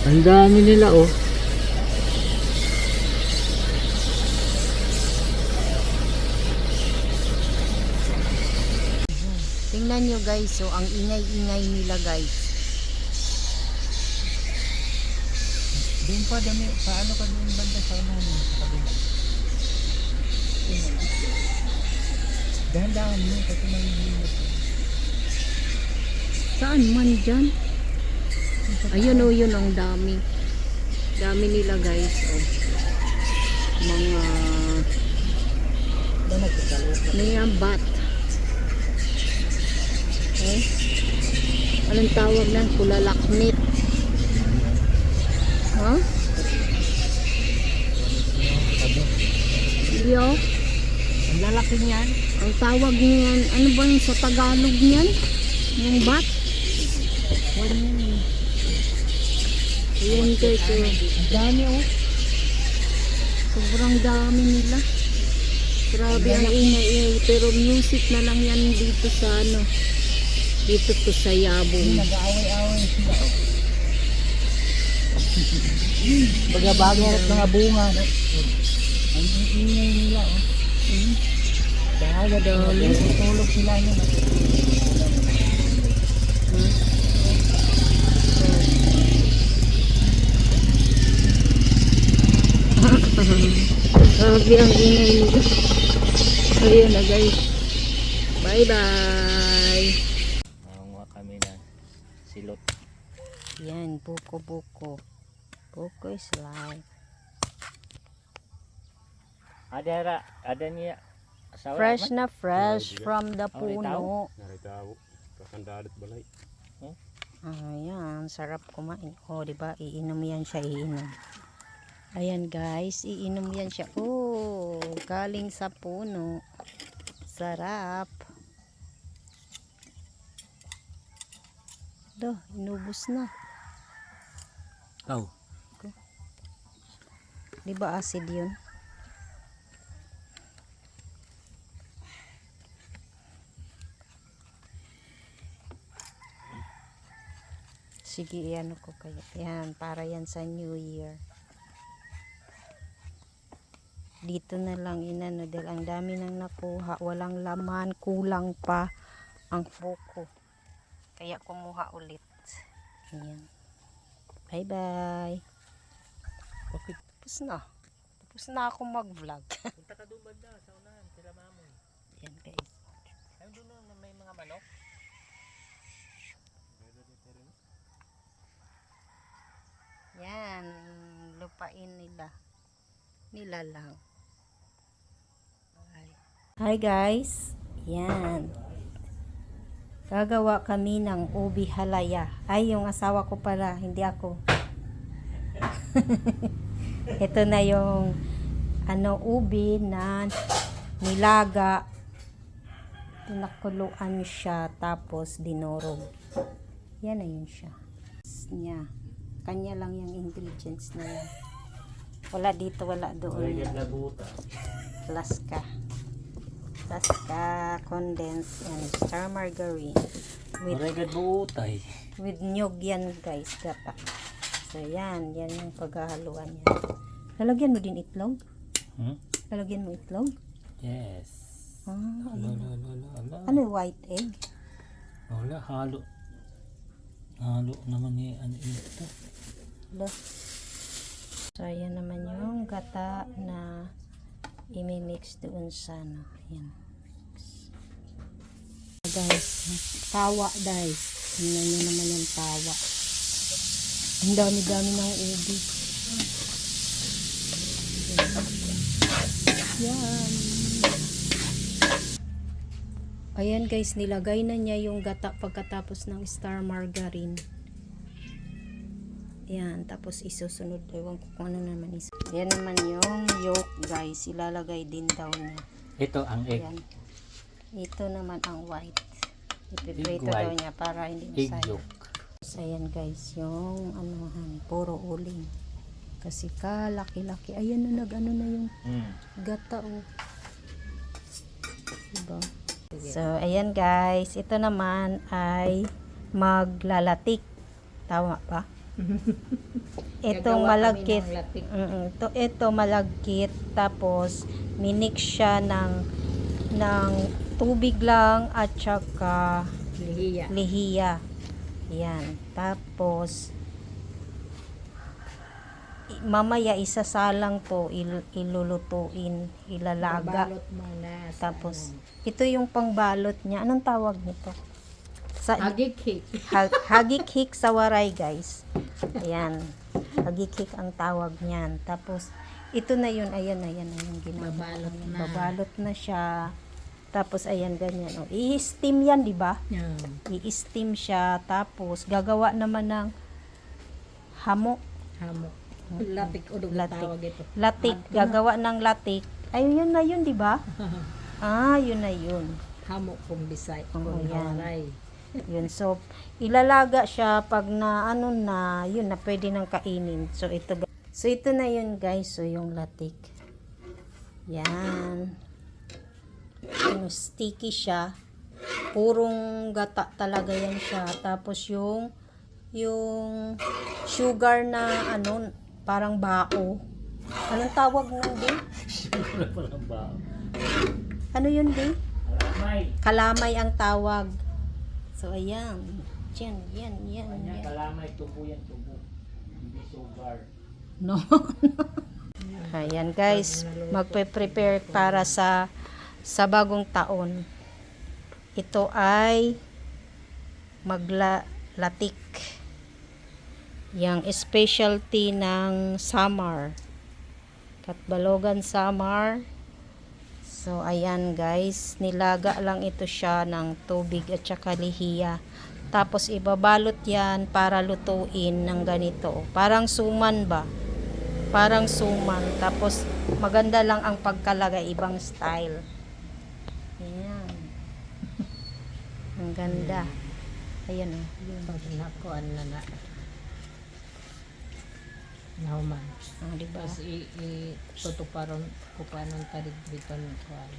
S2: Ang dami nila oh.
S1: Tingnan nyo guys, so ang ingay-ingay nila guys.
S2: Doon pa dami, paano ka doon banda sa unahan sa kabila? Dahan-dahan mo kasi may hinot.
S1: Saan man dyan? Ayun oh, yun ang dami. Dami nila guys. Oh. Mga bat. Eh? Anong tawag nan? Pulalaknit. Ha? Hindi oh.
S2: Ang lalaki niyan.
S1: Ang tawag niyan, ano ba yung sa Tagalog niyan? Yung bat? Ayan guys, oh.
S2: Ang dami oh.
S1: Sobrang dami nila. Grabe ang ingay-ingay. Pero music na lang yan dito sa ano. Dito to sa Yabong.
S2: Nag-aaway-aaway sila oh. Bagabagay at mga bunga no? Ang ingay nila oh. Dahil dami. Tutulog sila no? Grabe ang ingay nila. Ayun na guys. Bye bye. Nangunga kami na silot.
S1: Yan, buko-buko. Buko is life.
S2: Ada niya.
S1: Fresh na fresh from the puno.
S5: Naritaw, kakandalit balay.
S1: Ayan, sarap kumain. Oh, diba? Iinom yan siya, iinom. Ayan guys, iinom yan siya. Oh, galing sa puno. Sarap. Do, inubos na.
S2: Oh.
S1: Diba acid yun? Sige, ano ko kayo. Yan, para yan sa New Year. Dito na lang inano dahil ang dami nang nakuha. Walang laman, kulang pa ang foko. Kaya kumuha ulit. Ayan. Bye-bye.
S2: Bakit?
S1: Tapos na. Tapos na ako mag-vlog.
S2: Punta ka doon banda sa unahan, sila mamoy.
S1: Yan guys.
S2: Ayun doon na may mga manok.
S1: Yan, lupain nila. Nila lang. Hi guys. Yan. Gagawa kami ng ubi halaya. Ay, yung asawa ko pala, hindi ako. Ito na yung ubi na nilaga. Pinakuluan siya tapos dinurog. Yan na yun siya. Kanya lang yung ingredients na yan. Wala dito, wala doon. Laska, condensed and star margarine with nyog yan guys, gata. So yan yung paghahaluan yan. Lalagyan mo din itlog? Lalagyan mo itlog?
S2: Yes.
S1: Ano white egg?
S2: Wala, halo. Halo naman ano ito.
S1: So yan naman yung gata na imimix doon sa yan. Guys, tawa guys. Tingnan nyo naman yung tawa. Ang dami-dami ng ubi. Yan. Ayan guys, nilagay na niya yung gata pagkatapos ng star margarine. Yan, tapos isusunod. Ewan ko kung ano naman isa. Yan naman yung yolk guys. Ilalagay din daw niya.
S2: Ito ang egg.
S1: Yan. Ito naman ang white.
S2: Egg
S1: Ipiprito daw
S2: white.
S1: niya para hindi
S2: Egg
S1: masayang.
S2: yolk.
S1: So, ayan guys, yung anuhan, puro uling. Kasi kalaki-laki. Ayan na, nag-ano na yung gata, oh. Diba? So, ayan guys, ito naman ay maglalatik. Tama ba? Itong malagkit. Ito malagkit. Tapos, minix siya ng tubig lang at saka lihiya. Yan. Tapos, mamaya isasalang to, ilulutuin, ilalaga. Tapos, ito yung pangbalot niya. Anong tawag nito?
S3: Hagik.
S1: Hagik sa waray, guys. Ayan. Hagik ang tawag niyan. Tapos, ito na yun. Ayan na yung ginagawa. Babalot na siya. Tapos, ayan, ganyan. Oh. I-steam yan, di ba? I-steam siya. Tapos, gagawa naman ng hamo.
S3: Latik o tawag ito.
S1: Latik. Gagawa ng latik. Ay, yun na yun, di ba? Yun na yun.
S3: Hamo kung bisay.
S1: Oh, yan. Yun. So, ilalaga siya pag na, yun na, pwede nang kainin. So, ito na yun, guys. So, yung latik. Yan. Sticky siya. Purong gata talaga yan siya. Tapos yung sugar na parang bao. Anong tawag nun din?
S2: Parang bao.
S1: Ano yun din?
S2: Kalamay.
S1: Kalamay ang tawag. So ayan. Yan.
S2: Kalamay, tubo yan, tubo. Hindi sugar.
S1: No. Ayan guys, magpe-prepare para sa bagong taon. Ito ay maglalatik. Yang specialty ng Samar. Katbalogan Samar. So ayan guys, nilaga lang ito siya ng tubig at saka lihiya. Tapos ibabalot yan para lutuin ng ganito. Parang suman ba? Parang suman. Tapos maganda lang ang pagkalagay, ibang style. Ayan. Ang ganda. Ayan o.
S3: Pag nakuan na. Nauman.
S1: Diba?
S3: Tapos tutuparon ko pa nung tarig dito ng kuan.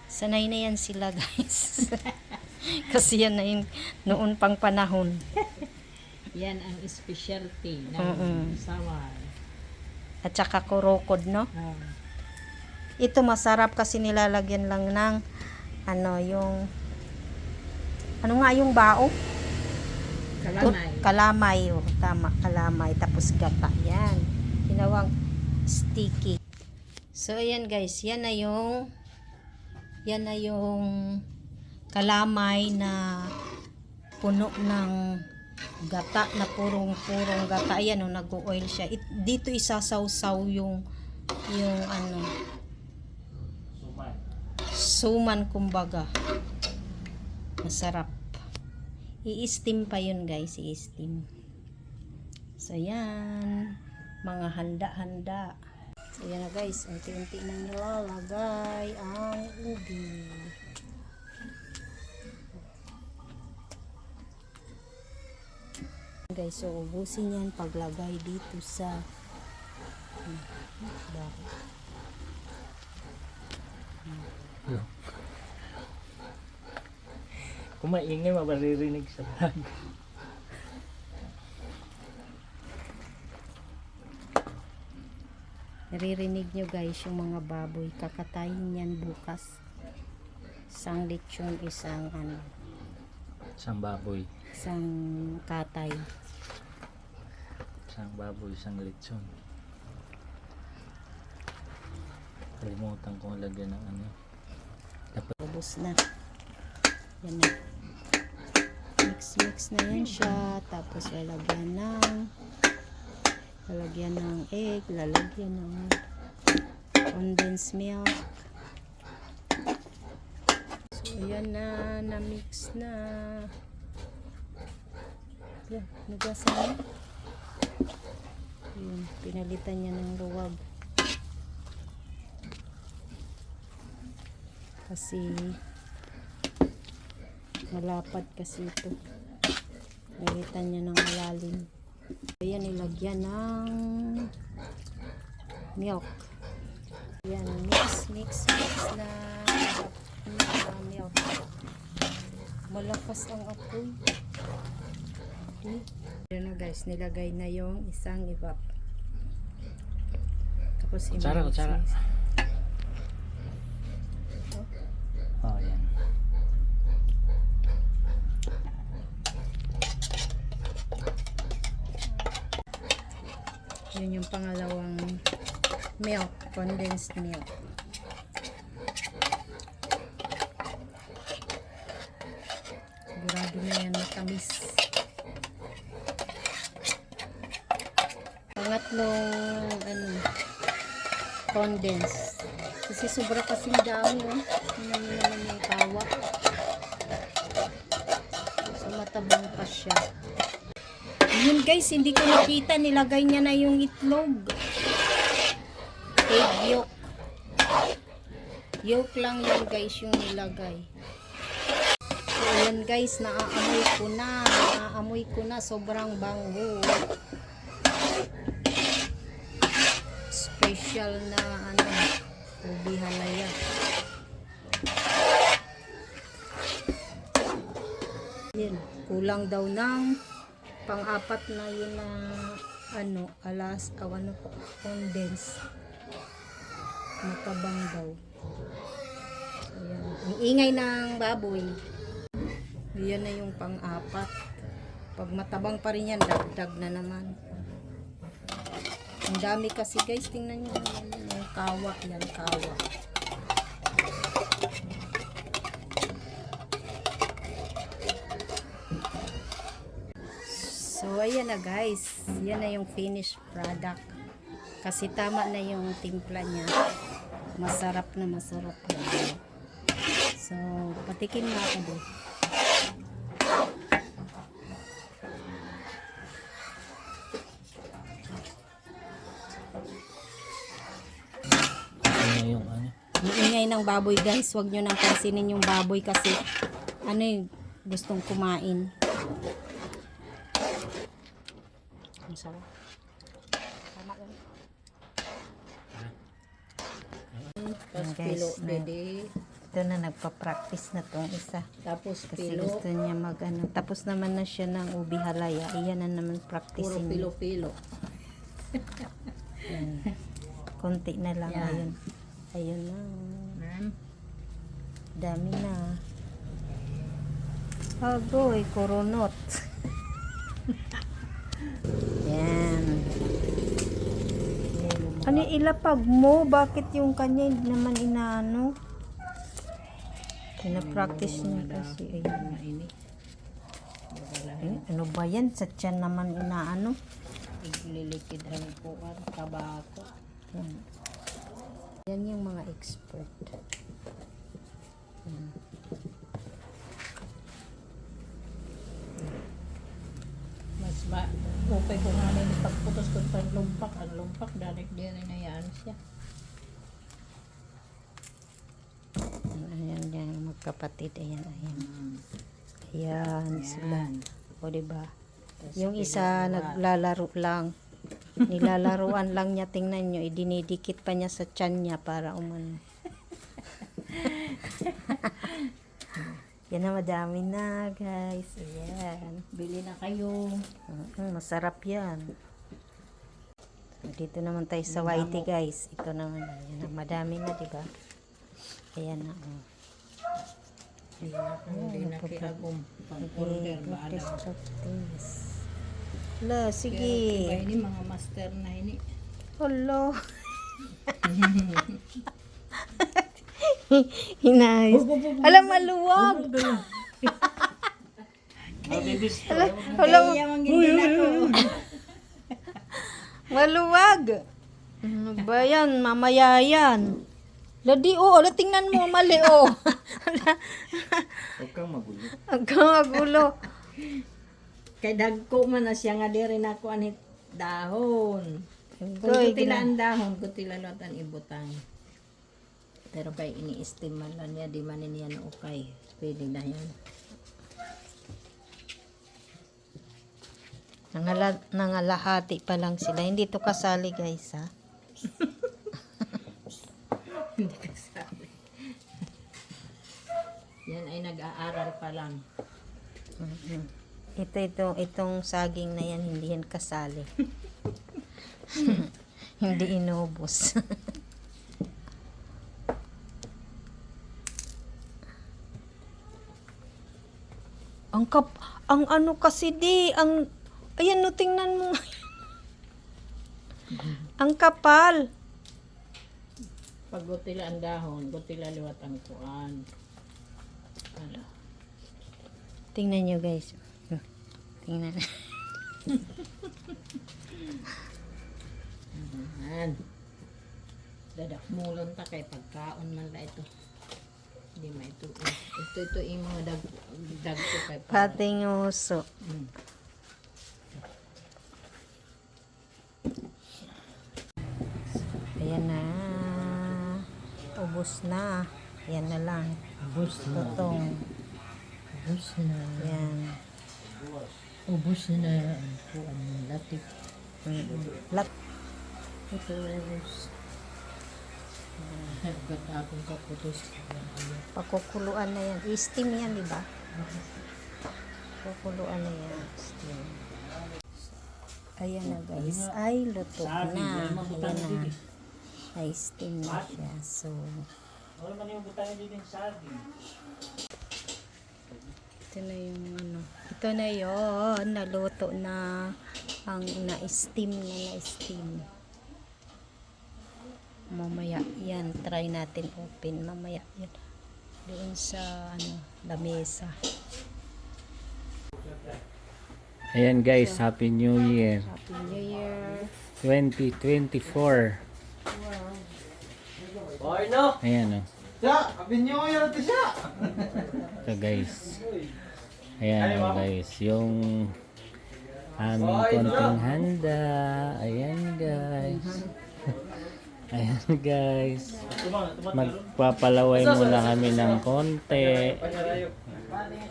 S1: Sanay na yan sila guys. Kasi yan na yung noon pang panahon.
S3: Yan ang specialty ng Samar.
S1: At saka kurokod, no? Ito masarap kasi nilalagyan lang ng yung bao? Kalamay. Oh, tama, kalamay. Tapos gata. Yan. Ginawang sticky. So, ayan guys. Yan na yung kalamay na puno ng gata na purong gata. Ayan, nag-oil siya. Dito isasawsaw yung suman kumbaga. Masarap. I-steam pa yun guys, i-steam. So yan, mga handa-handa. So yan na guys, unti-unti nang nilalagay ang ubi. Guys, so ubusin yan paglagay dito sa
S2: Kung maingay, mabaririnig sa vlog.
S1: Naririnig nyo guys yung mga baboy. Kakatayin yan bukas. Isang lechon, isang
S2: Isang baboy.
S1: isang katay.
S2: Isang baboy, isang lechon. Kalimutan kong lagyan ng
S1: Ubus na. Yan na. Mix na yan siya. Tapos lalagyan ng egg, lalagyan ng condensed milk. So, yan na mix na. Yan, nagasa na. Yun, pinalitan niya ng luwag. Kasi malapad kasi ito. Pinalitan niya ng malalim. Ayan, nilagyan ng milk. Ayan, mix na milk. Malakas ang apoy. Okay. Ayan na guys, nilagay na yung isang evap. Tapos
S2: Kutsara. Oh, yan.
S1: Yun yung pangalawang milk, condensed milk. Sigurado na yan matamis. Pangatlong condensed. Kasi sobra kasing dami, oh. Yun naman yung kawa. So matabang pa siya. Yun guys, hindi ko nakita, nilagay niya na yung itlog. Egg yolk. Yolk lang yun guys yung nilagay. So yan guys, naaamoy ko na, sobrang bango. Special na ubi halaya. Yan, kulang daw ng pang-apat na yun na condense. Matabang daw. Ayan. Ang ingay ng baboy. Yan na yung pang-apat. Pag matabang pa rin yan, dagdag na naman. Ang dami kasi guys, tingnan nyo yan. Yung kawa, yan kawa. So, ayan na guys. Yan na yung finished product. Kasi tama na yung timpla niya. Masarap na. So, patikin na ako doon.
S2: Yung
S1: Yung ingay ng baboy guys. Huwag nyo nang pansinin yung baboy kasi gustong kumain. Ang sarap. Tama lang. Guys, ito na nagpa-practice na tong isa.
S3: Tapos
S1: Kasi gusto niya tapos naman na siya ng ubi halaya. Iyan na naman practicing.
S3: pilo.
S1: Yan. Konti na lang.
S3: Yan.
S1: Ayun na. Dami na. Agoy, koronot. Yan. Ano ilapag mo? Bakit yung kanya hindi naman inaano? Pina-practice niya kasi. Ayun. Ano ba yan? Sa tiyan naman inaano?
S3: Iglilikid ang kuwan, tabako.
S1: Yan yung mga expert.
S3: Mas okay ko nga rin pagputos ko sa lumpak. Ang lumpak, direct din na yan siya.
S1: Ayan yung magkapatid. Ayan. Ayan sila. O diba? Yung isa naglalaro lang. Nilalaruan lang niya. Tingnan nyo. Idinidikit pa niya sa tiyan niya para umano. Yan na, madami na guys. Ayan.
S3: Bili na kayo.
S1: Masarap yan. So, dito naman tayo sa Whitey guys. Ito naman. Ayan na, madami na diba? Ayan na.
S3: Hindi na kiagom. Pag-order ba alam.
S1: Hala, sige.
S3: Kaya ini mga master na ini.
S1: Hala. Hinayos. Alam, maluwag. Hello. Maluwag. Ano ba yan? Mamaya yan. Ladi, ala, tingnan mo, mali,
S2: Huwag kang magulo.
S1: Ang kamagulo.
S3: Kay dagko man na siya nga diri na ko anit dahon. Kung
S1: Goy,
S3: tila ang dahon, kung tila lotan ibutang. Pero kay ini-steam man lang niya, di man niya na okay. Pwede na yan.
S1: Nangalahati pa lang sila. Hindi to kasali, guys, ha?
S3: Hindi ka sabi. Yan ay nag-aaral pa lang.
S1: Itong saging na yan, hindi yan kasali. Hindi inubos. ang ano kasi ayan no, tingnan mo. Ang kapal.
S3: Pag gutila ang dahon, gutila liwat ang kuan. Ano?
S1: Tingnan nyo, guys. Tingnan.
S3: Yan. Dadakmulon ta kay pagkaon man la ito. Hindi ma ito. Ito yung mga dag ko kay
S1: Pating uso. Ayan na. Ubus na. Ayan na lang.
S3: ubos na.
S1: Tutong.
S3: Ubos na.
S1: Ayan.
S3: Ubos na ang kuan ng latik.
S1: Lat.
S3: Ito ubos. Hagkat akong kaputos.
S1: Pakukuluan na yan. I-steam yan, di ba? Pakukuluan na yan. Steam. Ayan na, guys. Ay, luto na. Ayan na. Ay, steam na siya. So, ito na yung ano. Ito na yon, naluto na ang na-steam na na-steam. Mamaya yan, try natin open. Mamaya yan. Doon sa ano, lamesa.
S2: Ayan guys, Happy New Year.
S1: Happy New Year.
S2: 2024. Ayan o. Ito guys. Ayan o guys. Yung aming konting handa. Ayan guys. Ayan guys. Magpapalaway muna kami ng konti.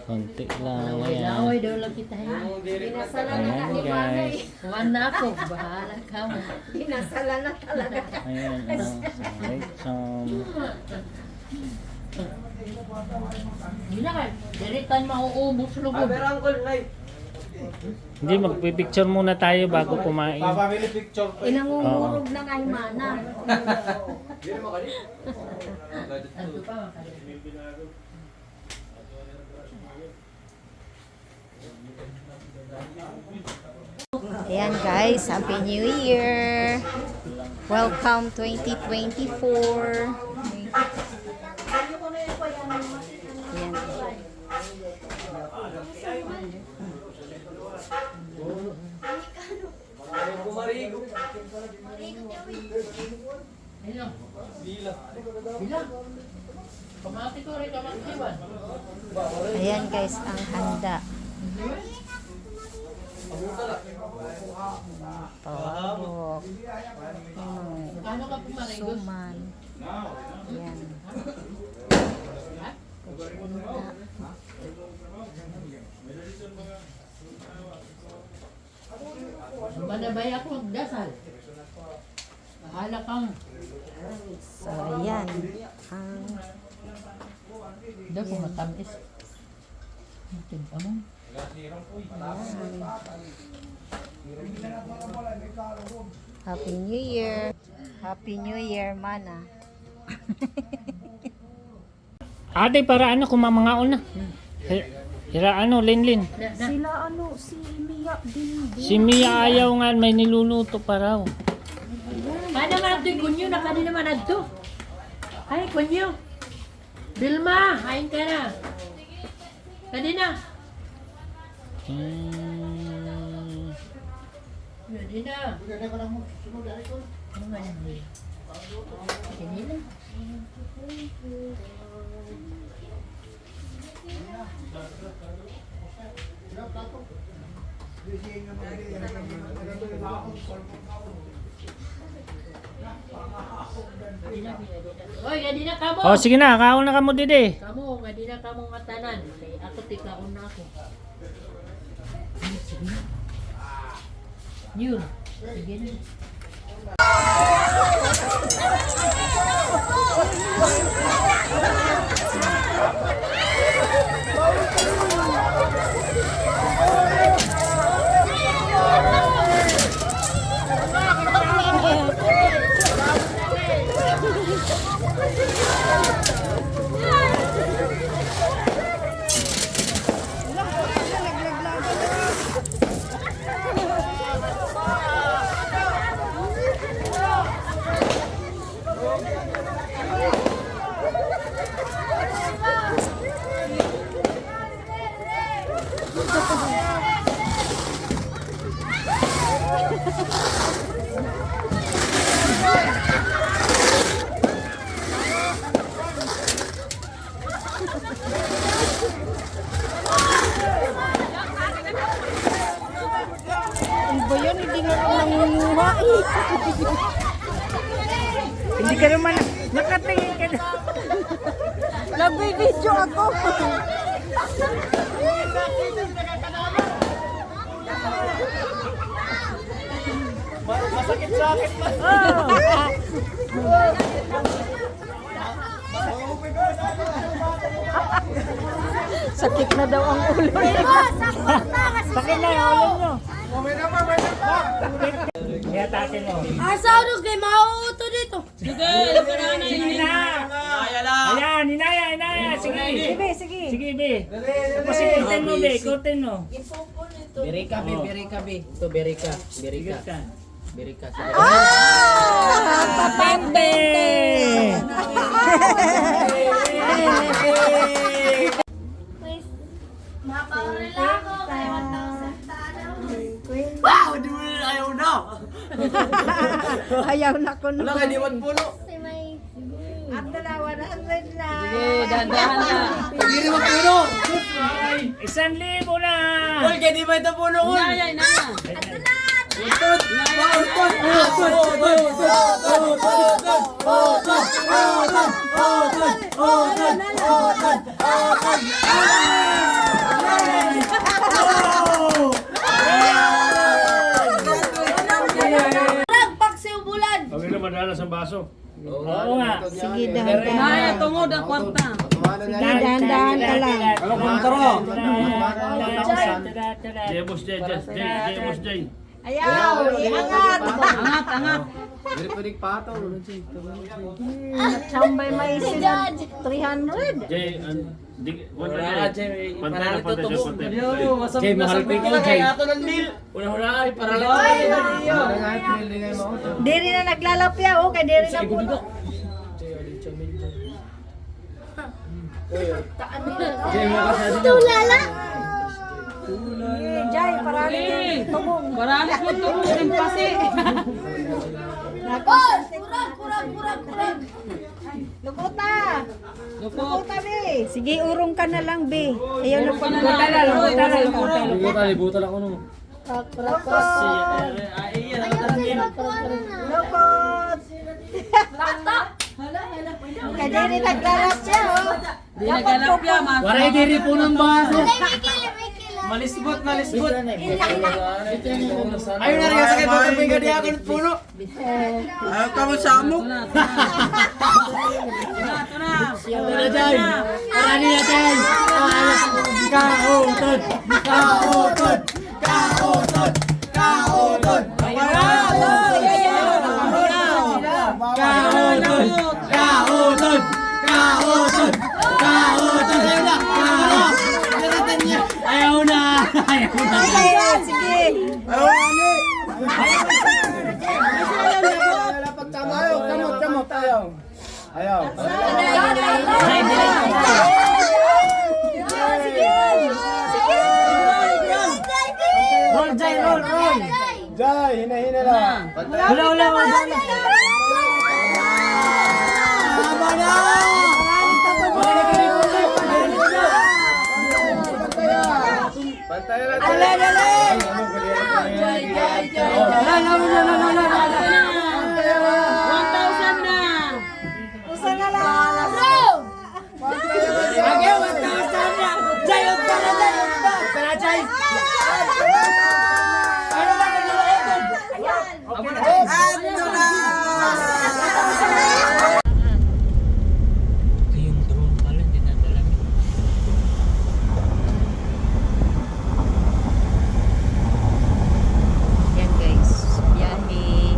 S2: Konti lang. Ayan.
S3: Away daw lang kita.
S2: Ayan guys.
S3: Kuwan na ako. Bahala ka mo.
S1: Pinasala na talaga.
S2: Ayan. Assalamualaikum.
S3: Hindi na kayo. Diritan mauubos lugod.
S2: Hindi, magpipicture muna tayo bago kumain.
S1: Inangungurog na kay Mana. Ayan guys, Happy New Year! Welcome 2024! Ayan. Ayan guys, ang handa. Pawabok. Suman. Ayan. Kusinta.
S3: Manabay ako magdasal. Bahala kang.
S1: So, ayan. Ang
S3: Hindi ko matamis. Tinta mo.
S1: Happy New Year. Happy New Year, Mana.
S2: Ate, para ano, kumamangaon na. Hira ano, Linlin.
S4: Sila ano, si Mia din.
S2: Si Mia ayaw nga, may niluluto pa raw.
S3: Kaya naman ito yung kunyo na kanina naman ito. Ay, kunyo. Bilma, hain ka na.
S1: Pwede na. Pwede na. Pwede na. Hoy, gadi na kamo.
S2: Oh, sige na, kaon na kamo didi.
S1: Kamo, gadi na kamo matanan. Kay ako tikaon na ako. Sige na. Yun. Sige na.
S4: Ba yun? Hindi nga ako nangunguha eh.
S2: Hindi ka naman nakatingin ka na.
S4: Nag-video ako.
S2: Masakit sa akin pa.
S4: Sakit na daw ang ulo.
S2: Sakit na yung ulo nyo. Kaya takin mo.
S1: Asa ano kay mauto dito? Sige,
S2: Sige na. Ayan, inaya. Sige.
S4: Sige.
S2: Sige, be. Tapos ikutin mo, be. Ikutin mo.
S6: Berika, be, berika, be. Ito, berika. Berika.
S2: Ikutin.
S6: Berika.
S2: Papante!
S4: Ayaw na ko
S6: Wala ka, di man puno.
S4: Ang dalawa na na.
S6: Sige, dandahan na. Hindi rin puno.
S2: 1,000 na!
S6: Kol, kaya di ba ito puno, Kol? Utod!
S5: Kami na madala sa baso.
S2: Oo nga.
S4: Sige, dahan-dahan.
S1: tungod ang kwarta.
S4: Dahan-dahan ka lang.
S6: Ano kung taro?
S5: Jebos Jay, Jebos Jay.
S4: Ayaw, iangat.
S1: Angat.
S6: Hindi pwede pato.
S4: Chambay may isin. 300.
S5: Jay,
S6: Wala, Jay.
S5: Pantay na pantay sa pantay.
S6: Jay, mahal pa ikaw, Jay. Una-una ay, para lang.
S4: Diri na naglalapya, oh. Kay diri na po.
S6: Jay, makasado na.
S1: Tulala.
S4: Jay, parali tubong.
S1: Marami ko tungod ng pasi. Kurang.
S4: Lukuta. Lukuta, be. Sige, urong ka na lang, be. Ayaw na po.
S6: Libutan ako no.
S4: Lukot. Lukot. Kay diri naglalapya, oh.
S1: Di nagalapya, ma.
S6: Waray diri po ng baso. Malisbot. Ayun na rin sa kay Dr. Binga di ako puno. Ayaw ka mo sa amo.
S1: Ito na.
S6: Wala Jay. Marani na Jay. Kaotod. Ayaw na.
S4: Sige.
S6: Kamot. Ayaw.
S4: Sige.
S6: Jai, roll, roll. Jai, hina-hina lang. Hula. Tama na! Pantay na. Dali!
S2: Yung drone pala, hindi nadala.
S1: Yan guys, biyahe.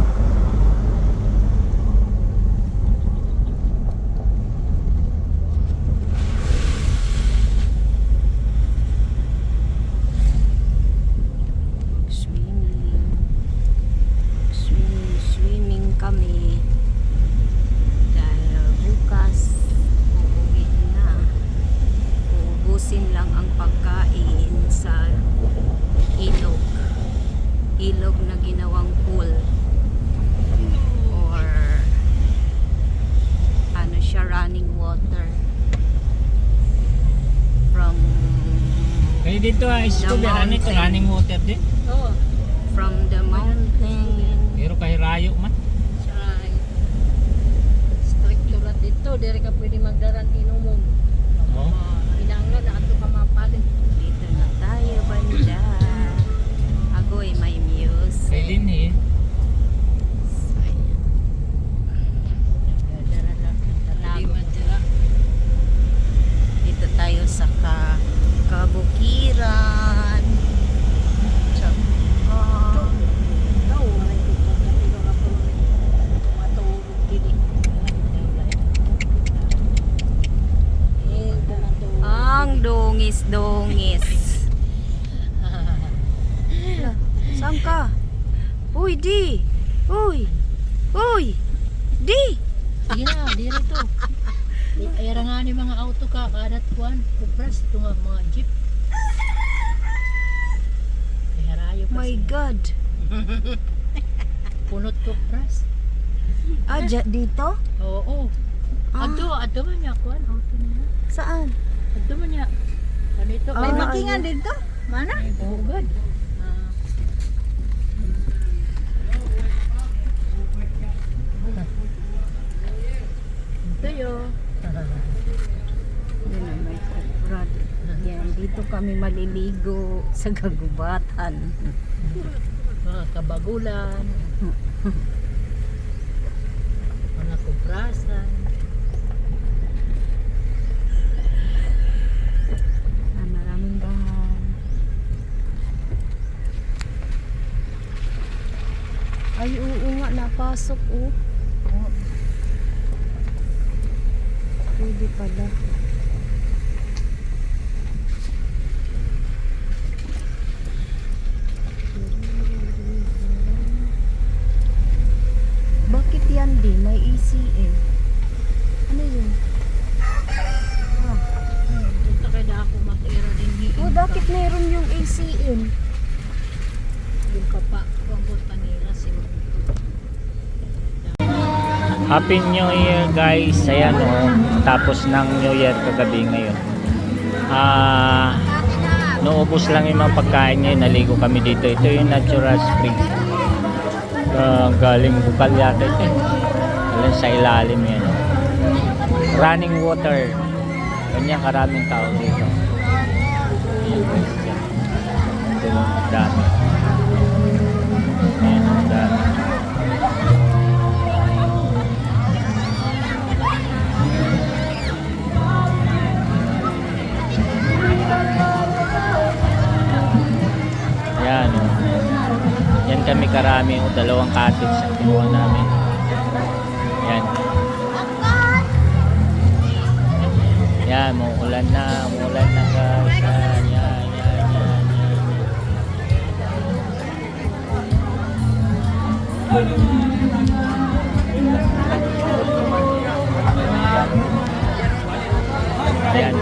S1: Swimming kami. Dahil bukas, uuwi na. Uubusin lang ang pagkain sa ilog. Ilog na ginawang pool. Or ano siya, running water. From
S2: Kayo dito ano ito, running water din.
S1: from the mountain.
S2: Pero kay rayo man.
S4: Stricto ra dito, diri ka pwede magdaran inumon.
S2: Oh.
S4: Inanglan na ato ka mapalit.
S1: Dito na tayo banda. Agoy may music.
S2: Kay din eh.
S1: Dito tayo sa kabukiran. Tsaka ang dungis-dungis. Saan ka? Uy, di! Uy! Uy! Di!
S4: Sige na, diri to. Era nga ni mga auto ka, kadat kuan, kupras, ito nga mga jeep. Kaya rayo pa
S1: My
S4: siya.
S1: God!
S4: Punot kupras.
S1: Ah, dito?
S4: Oo.
S1: Ah.
S4: Adto man niya kuan, auto niya.
S1: Saan?
S4: Adto man niya. Kanito,
S1: Ah,
S4: may makingan
S1: ayun.
S4: dito. Mana? Oo, good. Ito yo.
S1: Yun na, may kubrad. Yan, dito kami maliligo sa kagubatan.
S4: Mga kabagulan. Mga kuprasan.
S1: Maraming bahan. Ay, oo nga, napasok, oh. Pwede pala. Bakit yan di? May ECM. Ano yun?
S4: Dito kaya ako matira din ni.
S1: Oh, bakit meron yung ACM?
S4: Yung kapa, kuambot pa nila si
S2: Happy New Year guys. Ayan o. Tapos ng New Year kagabi ngayon. Naubos lang yung mga pagkain ngayon. Naligo kami dito. Ito yung natural spring. Galing bukal yata ito. Galing sa ilalim yan. Running water. Ganyan karaming tao dito. Ayan guys. Ito yung dami. Ayan yung dami. Yan o. Yan kami karami o 2 cottage ang kinuha namin. Yan. Yan, muulan na guys. Yan. Ayan.